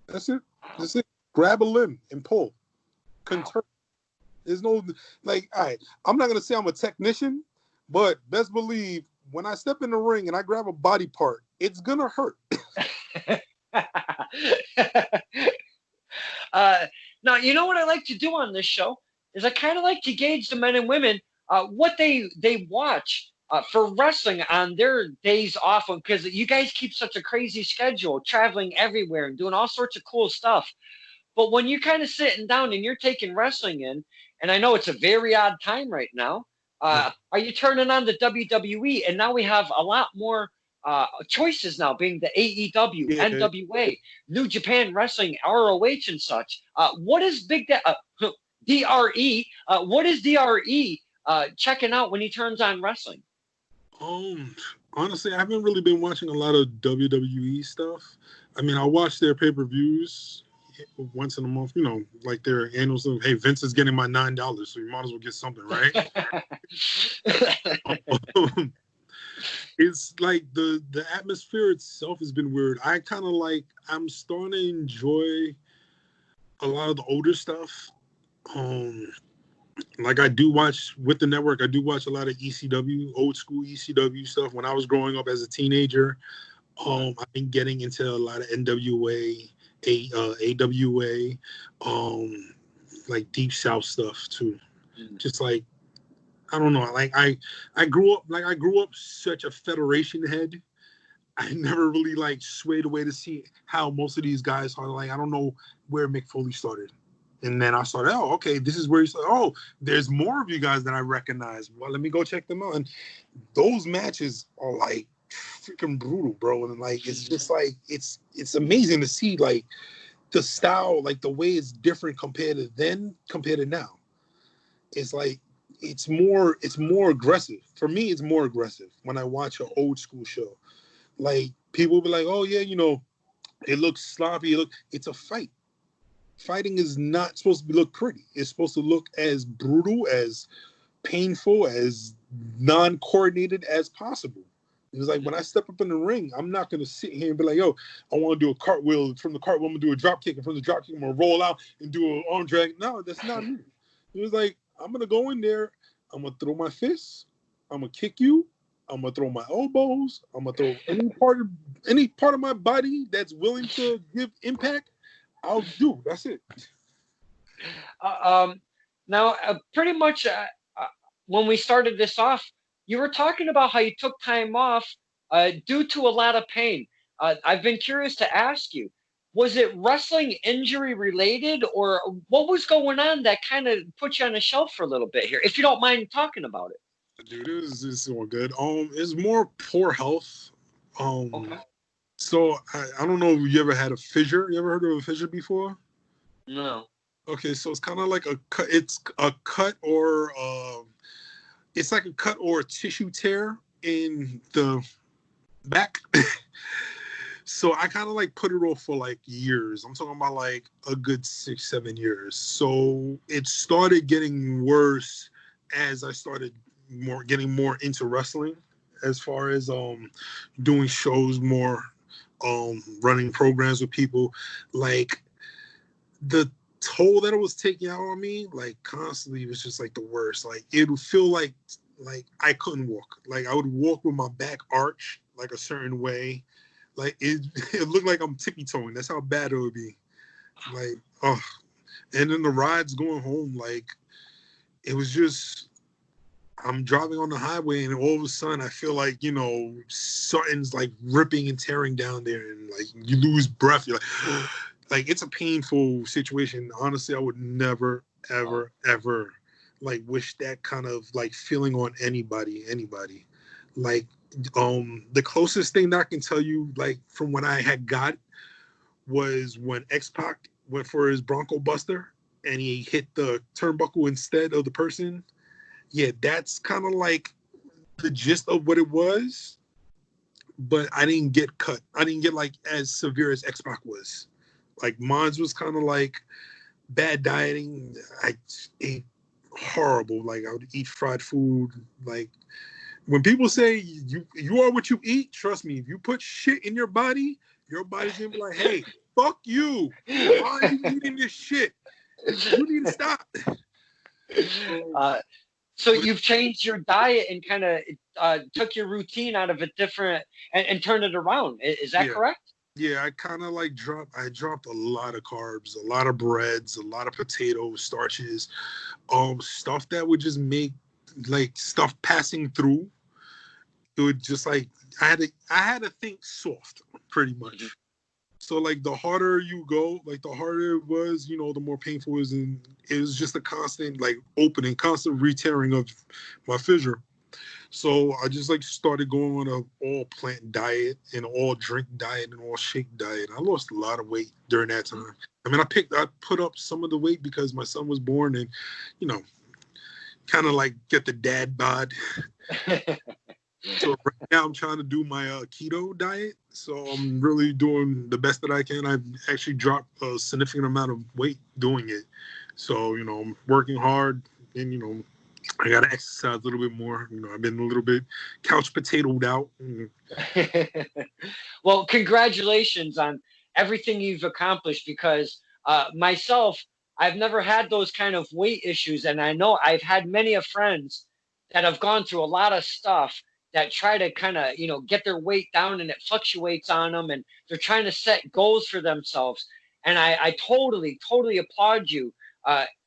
Speaker 2: that's it. That's it. Grab a limb and pull. Conturn. There's no, like, all right, I'm not going to say I'm a technician, but best believe when I step in the ring and I grab a body part, it's going to hurt.
Speaker 1: Now, you know what I like to do on this show is I kind of like to gauge the men and women, what they watch for wrestling on their days off, because you guys keep such a crazy schedule, traveling everywhere and doing all sorts of cool stuff. But when you're kind of sitting down and you're taking wrestling in, and I know it's a very odd time right now, are you turning on the WWE? And now we have a lot more choices now, being the AEW, NWA, New Japan Wrestling, ROH, and such. What is DRE? What is DRE checking out when he turns on wrestling?
Speaker 2: Honestly, I haven't really been watching a lot of WWE stuff. I mean, I watch their pay-per-views once in a month, you know, like their annual stuff. Hey, Vince is getting my $9, so you might as well get something, right? It's like the atmosphere itself has been weird. I'm starting to enjoy a lot of the older stuff. Like I do watch with the network, I do watch a lot of ECW, old school ECW stuff. When I was growing up as a teenager, I've been getting into a lot of NWA, AWA, like Deep South stuff too. Just like, I don't know, like I grew up such a Federation head. I never really like swayed away to see how most of these guys are. Like, I don't know where Mick Foley started. And then I started, oh, okay, this is where he started. Oh, there's more of you guys that I recognize. Well, let me go check them out. And those matches are like freaking brutal, bro. And like, it's just like, it's amazing to see like the style, like the way it's different compared to now. It's like, it's more aggressive. For me, it's more aggressive when I watch an old school show. Like, people will be like, oh yeah, you know, it looks sloppy. It's a fight. Fighting is not supposed to look pretty. It's supposed to look as brutal, as painful, as non-coordinated as possible. It's like, when I step up in the ring, I'm not going to sit here and be like, yo, I want to do a cartwheel. From the cartwheel, I'm going to do a drop kick. And from the drop kick, I'm going to roll out and do an arm drag. No, that's not me. It was like, I'm going to go in there. I'm going to throw my fists. I'm going to kick you. I'm going to throw my elbows. I'm going to throw any part of my body that's willing to give impact. I'll do. That's it.
Speaker 1: Now, pretty much when we started this off, you were talking about how you took time off due to a lot of pain. I've been curious to ask you, was it wrestling injury related, or what was going on that kind of put you on the shelf for a little bit here, if you don't mind talking about it?
Speaker 2: Dude, it's all good. It's more poor health.
Speaker 1: Okay.
Speaker 2: So I don't know if you ever had a fissure. You ever heard of a fissure before?
Speaker 1: No.
Speaker 2: Okay, so it's kind of like a cut. It's a cut or it's like a cut or a tissue tear in the back. So I kind of like put it off for like years. I'm talking about like a good 6-7 years. So it started getting worse as I started getting more into wrestling, as far as doing shows more, running programs with people. Like the toll that it was taking out on me, like constantly, was just like the worst. Like it would feel like I couldn't walk. Like I would walk with my back arch like a certain way. Like it looked like I'm tippy toeing. That's how bad it would be. Like, oh, and then the rides going home, like it was just, I'm driving on the highway and all of a sudden I feel like, something's like ripping and tearing down there, and like you lose breath. You're like it's a painful situation. Honestly, I would never, ever, ever like wish that kind of like feeling on anybody. Like, the closest thing that I can tell you, like from when I had got, was when X-Pac went for his Bronco Buster and he hit the turnbuckle instead of the person. Yeah, that's kind of like the gist of what it was. But I didn't get cut. I didn't get like as severe as X-Pac was. Like mine's was kind of like bad dieting. I ate horrible. Like I would eat fried food. Like when people say you are what you eat, trust me, if you put shit in your body's gonna be like, hey, fuck you. Why are you eating this shit? You need to stop.
Speaker 1: So you've changed your diet and kind of took your routine out of a different and turned it around. Is that correct?
Speaker 2: Yeah, I kind of like dropped a lot of carbs, a lot of breads, a lot of potatoes, starches, stuff that would just make like stuff passing through. It would just like I had to think soft, pretty much. Mm-hmm. So like the harder you go, like the harder it was, the more painful it was, and it was just a constant like opening, constant re-tearing of my fissure. So I just like started going on a all plant diet and all drink diet and all shake diet. I lost a lot of weight during that time. I mean, I put up some of the weight because my son was born, and kind of like get the dad bod. So right now I'm trying to do my keto diet. So I'm really doing the best that I can. I've actually dropped a significant amount of weight doing it. So, I'm working hard, and, I got to exercise a little bit more. I've been a little bit couch potatoed out.
Speaker 1: Well, congratulations on everything you've accomplished, because myself, I've never had those kind of weight issues. And I know I've had many of friends that have gone through a lot of stuff that try to kind of, get their weight down, and it fluctuates on them, and they're trying to set goals for themselves. And I totally, totally applaud you.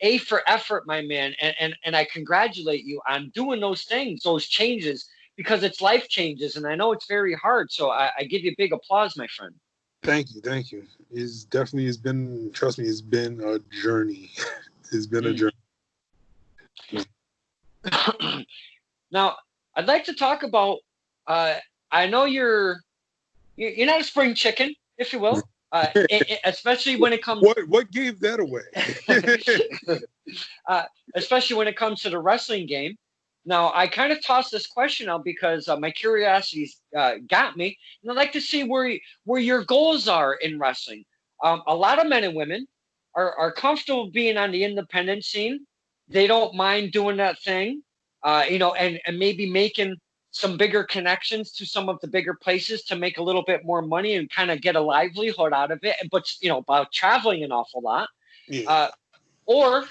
Speaker 1: A for effort, my man. And I congratulate you on doing those things, those changes, because it's life changes. And I know it's very hard. So I give you big applause, my friend.
Speaker 2: Thank you. It's been, trust me, it's been a journey. It's been a journey.
Speaker 1: Now, I'd like to talk about, I know you're not a spring chicken, if you will, especially when it comes.
Speaker 2: What gave that away?
Speaker 1: Especially when it comes to the wrestling game. Now, I kind of tossed this question out because my curiosity got me, and I'd like to see where your goals are in wrestling. A lot of men and women are comfortable being on the independent scene. They don't mind doing that thing. And maybe making some bigger connections to some of the bigger places to make a little bit more money and kind of get a livelihood out of it. But, about traveling an awful lot. Yeah. Or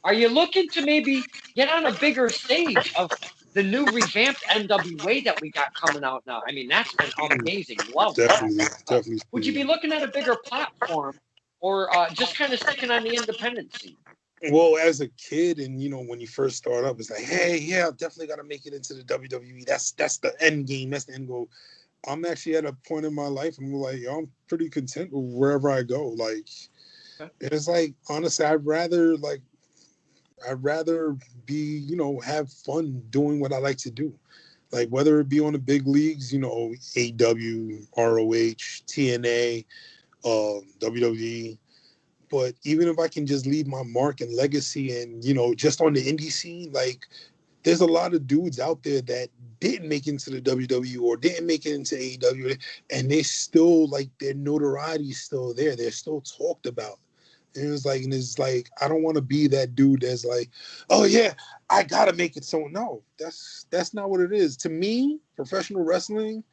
Speaker 1: are you looking to maybe get on a bigger stage of the new revamped NWA that we got coming out now? I mean, that's been amazing. Love
Speaker 2: definitely.
Speaker 1: Would you be looking at a bigger platform, or just kind of sticking on the independent scene?
Speaker 2: Well, as a kid, and when you first start up, it's like, hey, yeah, I've definitely got to make it into the WWE. That's the end game. That's the end goal. I'm actually at a point in my life, and I'm like, yo, I'm pretty content with wherever I go. Like,
Speaker 1: Okay.
Speaker 2: it's like, honestly, I'd rather be, have fun doing what I like to do. Like, whether it be on the big leagues, AW, ROH, TNA, WWE. But even if I can just leave my mark and legacy and, just on the indie scene, like, there's a lot of dudes out there that didn't make it into the WWE or didn't make it into AEW, and they still, like, their notoriety is still there. They're still talked about. And it's like, I don't want to be that dude that's like, oh yeah, I gotta make it. So no, that's not what it is. To me, professional wrestling,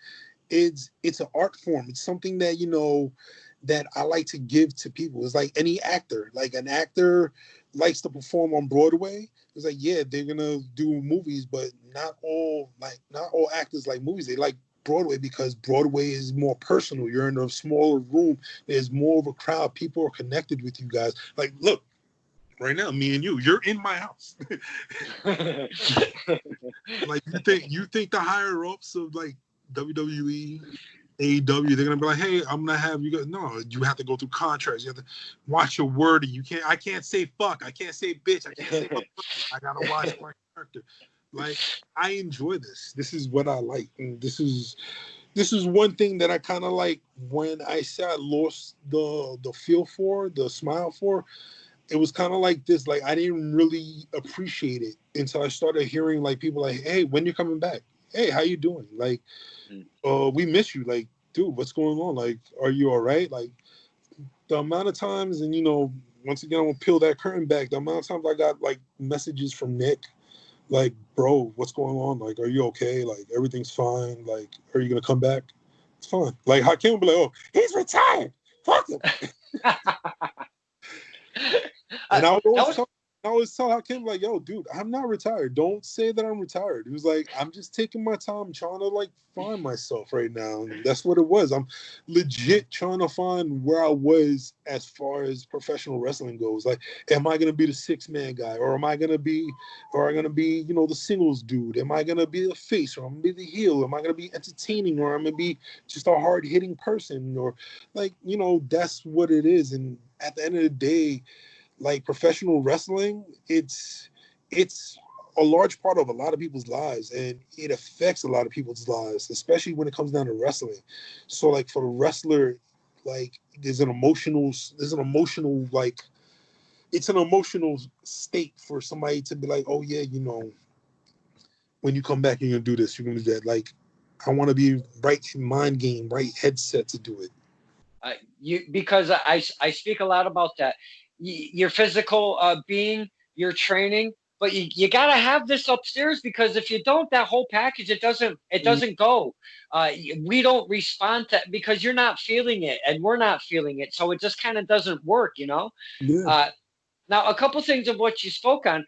Speaker 2: it's an art form. It's something that that I like to give to people. It's like any actor. Like, an actor likes to perform on Broadway. It's like, yeah, they're gonna do movies, but not all actors like movies. They like Broadway because Broadway is more personal. You're in a smaller room. There's more of a crowd. People are connected with you guys. Like, look, right now, me and you're in my house. Like, you think the higher ups of, like, WWE, AEW, they're gonna be like, hey, I'm gonna have you guys. No, you have to go through contracts. You have to watch your wording. I can't say fuck. I can't say bitch. I can't say motherfucker. I gotta watch my character. Like, I enjoy this. This is what I like. And this is one thing that I kind of like. When I said I lost the feel for, the smile for, it was kind of like this. Like, I didn't really appreciate it until I started hearing, like, people like, hey, when you coming back? Hey, how you doing? Like, we miss you. Like, dude, what's going on? Like, are you all right? Like, the amount of times, and once again, I'm gonna peel that curtain back. The amount of times I got, like, messages from Nick, like, bro, what's going on? Like, are you okay? Like, everything's fine. Like, are you gonna come back? It's fine. Like, Hakeem will be like, oh, he's retired. Fuck him. And I always tell Hakeem, like, yo, dude, I'm not retired. Don't say that I'm retired. He was like, I'm just taking my time trying to, like, find myself right now. And that's what it was. I'm legit trying to find where I was as far as professional wrestling goes. Like, am I gonna be the 6-man guy? Or am I gonna be the singles dude? Am I gonna be the face, or I'm gonna be the heel? Am I gonna be entertaining, or I'm gonna be just a hard hitting person? Or, like, that's what it is. And at the end of the day, like, professional wrestling, it's a large part of a lot of people's lives, and it affects a lot of people's lives, especially when it comes down to wrestling. So, like, for the wrestler, like, there's an emotional, like, it's an emotional state for somebody to be like, oh yeah, when you come back, you're gonna do this, you're gonna do that. Like, I want to be right mind game, right headset to do it.
Speaker 1: Because I speak a lot about that. Your physical being, your training, but you got to have this upstairs, because if you don't, that whole package, it doesn't go. We don't respond to, because you're not feeling it and we're not feeling it, so it just kind of doesn't work.
Speaker 2: Yeah.
Speaker 1: Now, a couple things of what you spoke on.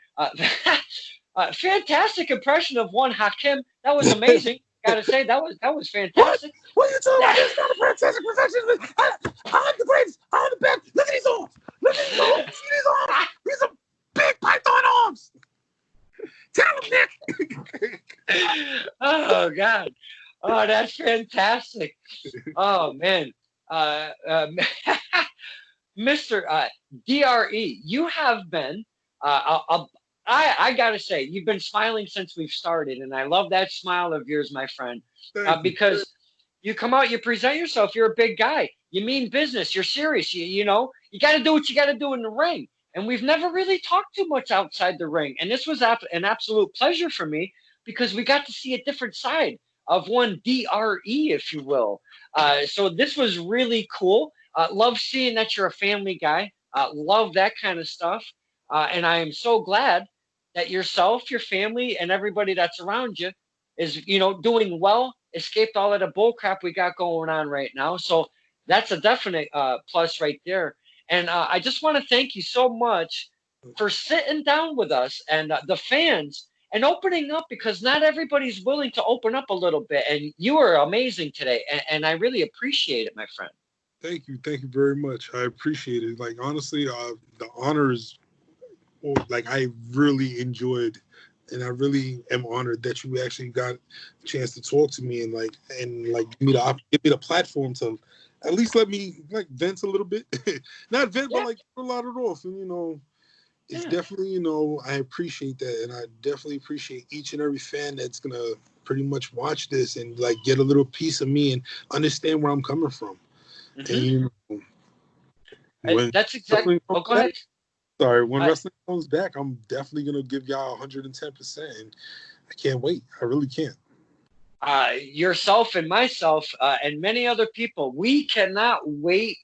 Speaker 1: Fantastic impression of one Hakim. That was amazing. Gotta say, that was fantastic.
Speaker 2: What are you talking about? It's not a fantastic perfection. I'm the greatest. I'm the best. Look at these arms. Look at these arms. See these arms? These are big python arms. Tell him, Nick.
Speaker 1: Oh God. Oh, that's fantastic. Oh man. Mr. DRE, you have been I gotta say, you've been smiling since we've started, and I love that smile of yours, my friend, because you come out, you present yourself, you're a big guy, you mean business, you're serious, you got to do what you got to do in the ring, and we've never really talked too much outside the ring, and this was an absolute pleasure for me, because we got to see a different side of one DRE, if you will. So this was really cool. Love seeing that you're a family guy. Love that kind of stuff. And I am so glad that yourself, your family, and everybody that's around you is, doing well, escaped all of the bull crap we got going on right now. So that's a definite plus right there. And I just want to thank you so much for sitting down with us and the fans and opening up, because not everybody's willing to open up a little bit. And you are amazing today. And I really appreciate it, my friend.
Speaker 2: Thank you very much. I appreciate it. Like, honestly, the honor is, like, I really enjoyed and I really am honored that you actually got a chance to talk to me and give me the platform to at least let me like vent a little bit, not vent, but like a lot it off. And it's definitely I appreciate that, and I definitely appreciate each and every fan that's gonna pretty much watch this and like get a little piece of me and understand where I'm coming from.
Speaker 1: Mm-hmm.
Speaker 2: And when
Speaker 1: that's exactly. Oh, go ahead.
Speaker 2: Sorry, when wrestling comes back, I'm definitely gonna give y'all 110%, and I can't wait. I really can't.
Speaker 1: Yourself and myself and many other people, we cannot wait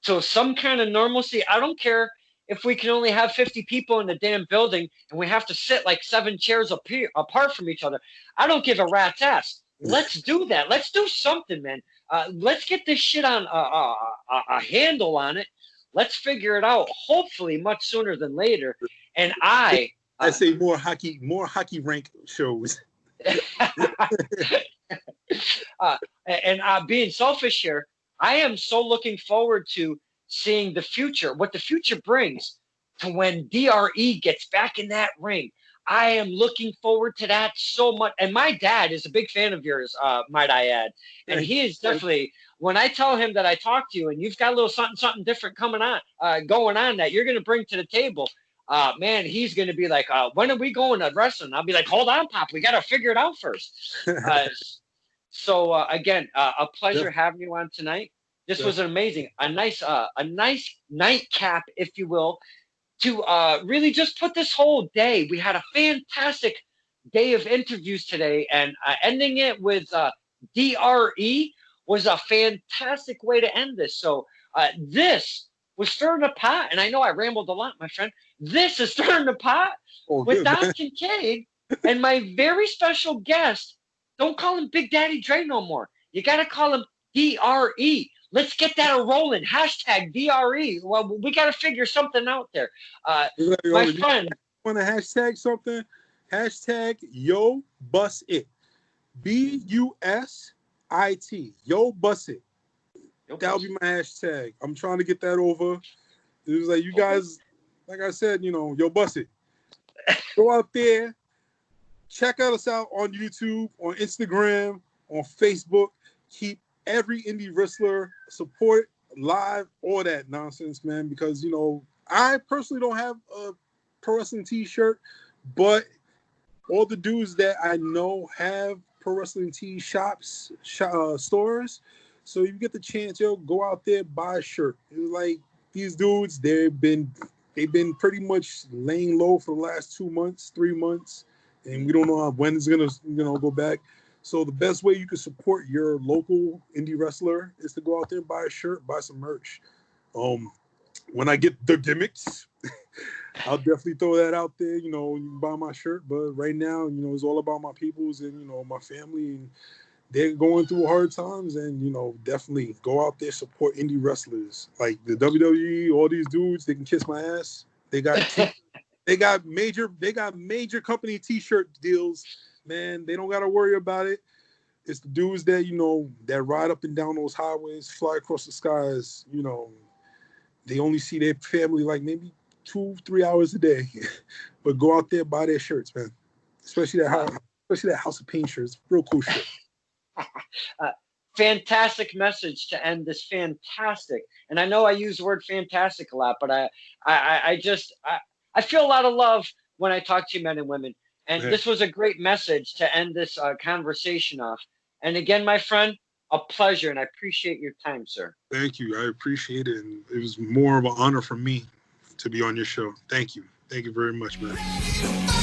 Speaker 1: till some kind of normalcy. I don't care if we can only have 50 people in the damn building and we have to sit like 7 chairs apart from each other. I don't give a rat's ass. Let's do that. Let's do something, man. Let's get this shit on a handle on it. Let's figure it out, hopefully much sooner than later. And I
Speaker 2: say more hockey rank shows.
Speaker 1: Being selfish here, I am so looking forward to seeing the future, what the future brings to when DRE gets back in that ring. I am looking forward to that so much. And my dad is a big fan of yours, might I add. And he is definitely, when I tell him that I talked to you and you've got a little something different going on that you're going to bring to the table, man, he's going to be like, when are we going to wrestling? I'll be like, hold on, Pop. We got to figure it out first. Again, a pleasure having you on tonight. This was amazing. A nice nightcap, if you will, to really just put this whole day. We had a fantastic day of interviews today, and ending it with DRE was a fantastic way to end this. So this was stirring the pot, and I know I rambled a lot, my friend. This is stirring the pot with Don Kincaid and my very special guest. Don't call him Big Daddy Dre no more. You got to call him DRE. Let's get that rolling. Hashtag DRE. Well, we got to figure something out there. My friend.
Speaker 2: Want to hashtag something? Hashtag Yo Bus It. BUSIT. Yo Bus It. That'll be my hashtag. I'm trying to get that over. It was like, you guys, like I said, Yo Bus It. Go out there. Check us out on YouTube, on Instagram, on Facebook. Keep every indie wrestler support live, all that nonsense, man. Because I personally don't have a pro wrestling T-shirt, but all the dudes that I know have pro wrestling T shops, stores. So you get the chance, go out there, buy a shirt. It's like these dudes, they've been pretty much laying low for the last 2 months, 3 months, and we don't know when it's gonna go back. So the best way you can support your local indie wrestler is to go out there and buy a shirt, buy some merch. When I get the gimmicks, I'll definitely throw that out there. You can buy my shirt. But right now, it's all about my peoples and, my family. And they're going through hard times. And, definitely go out there, support indie wrestlers. Like the WWE, all these dudes, they can kiss my ass. They got major company T-shirt deals. Man, they don't got to worry about it. It's the dudes that, that ride up and down those highways, fly across the skies, they only see their family like maybe 2-3 hours a day. But go out there, buy their shirts, man. Especially that House of Pain shirts. Real cool shit.
Speaker 1: Fantastic message to end this fantastic. And I know I use the word fantastic a lot, but I feel a lot of love when I talk to you men and women. And this was a great message to end this conversation off. And again, my friend, a pleasure, and I appreciate your time, sir.
Speaker 2: Thank you. I appreciate it. And it was more of an honor for me to be on your show. Thank you. Thank you very much, man.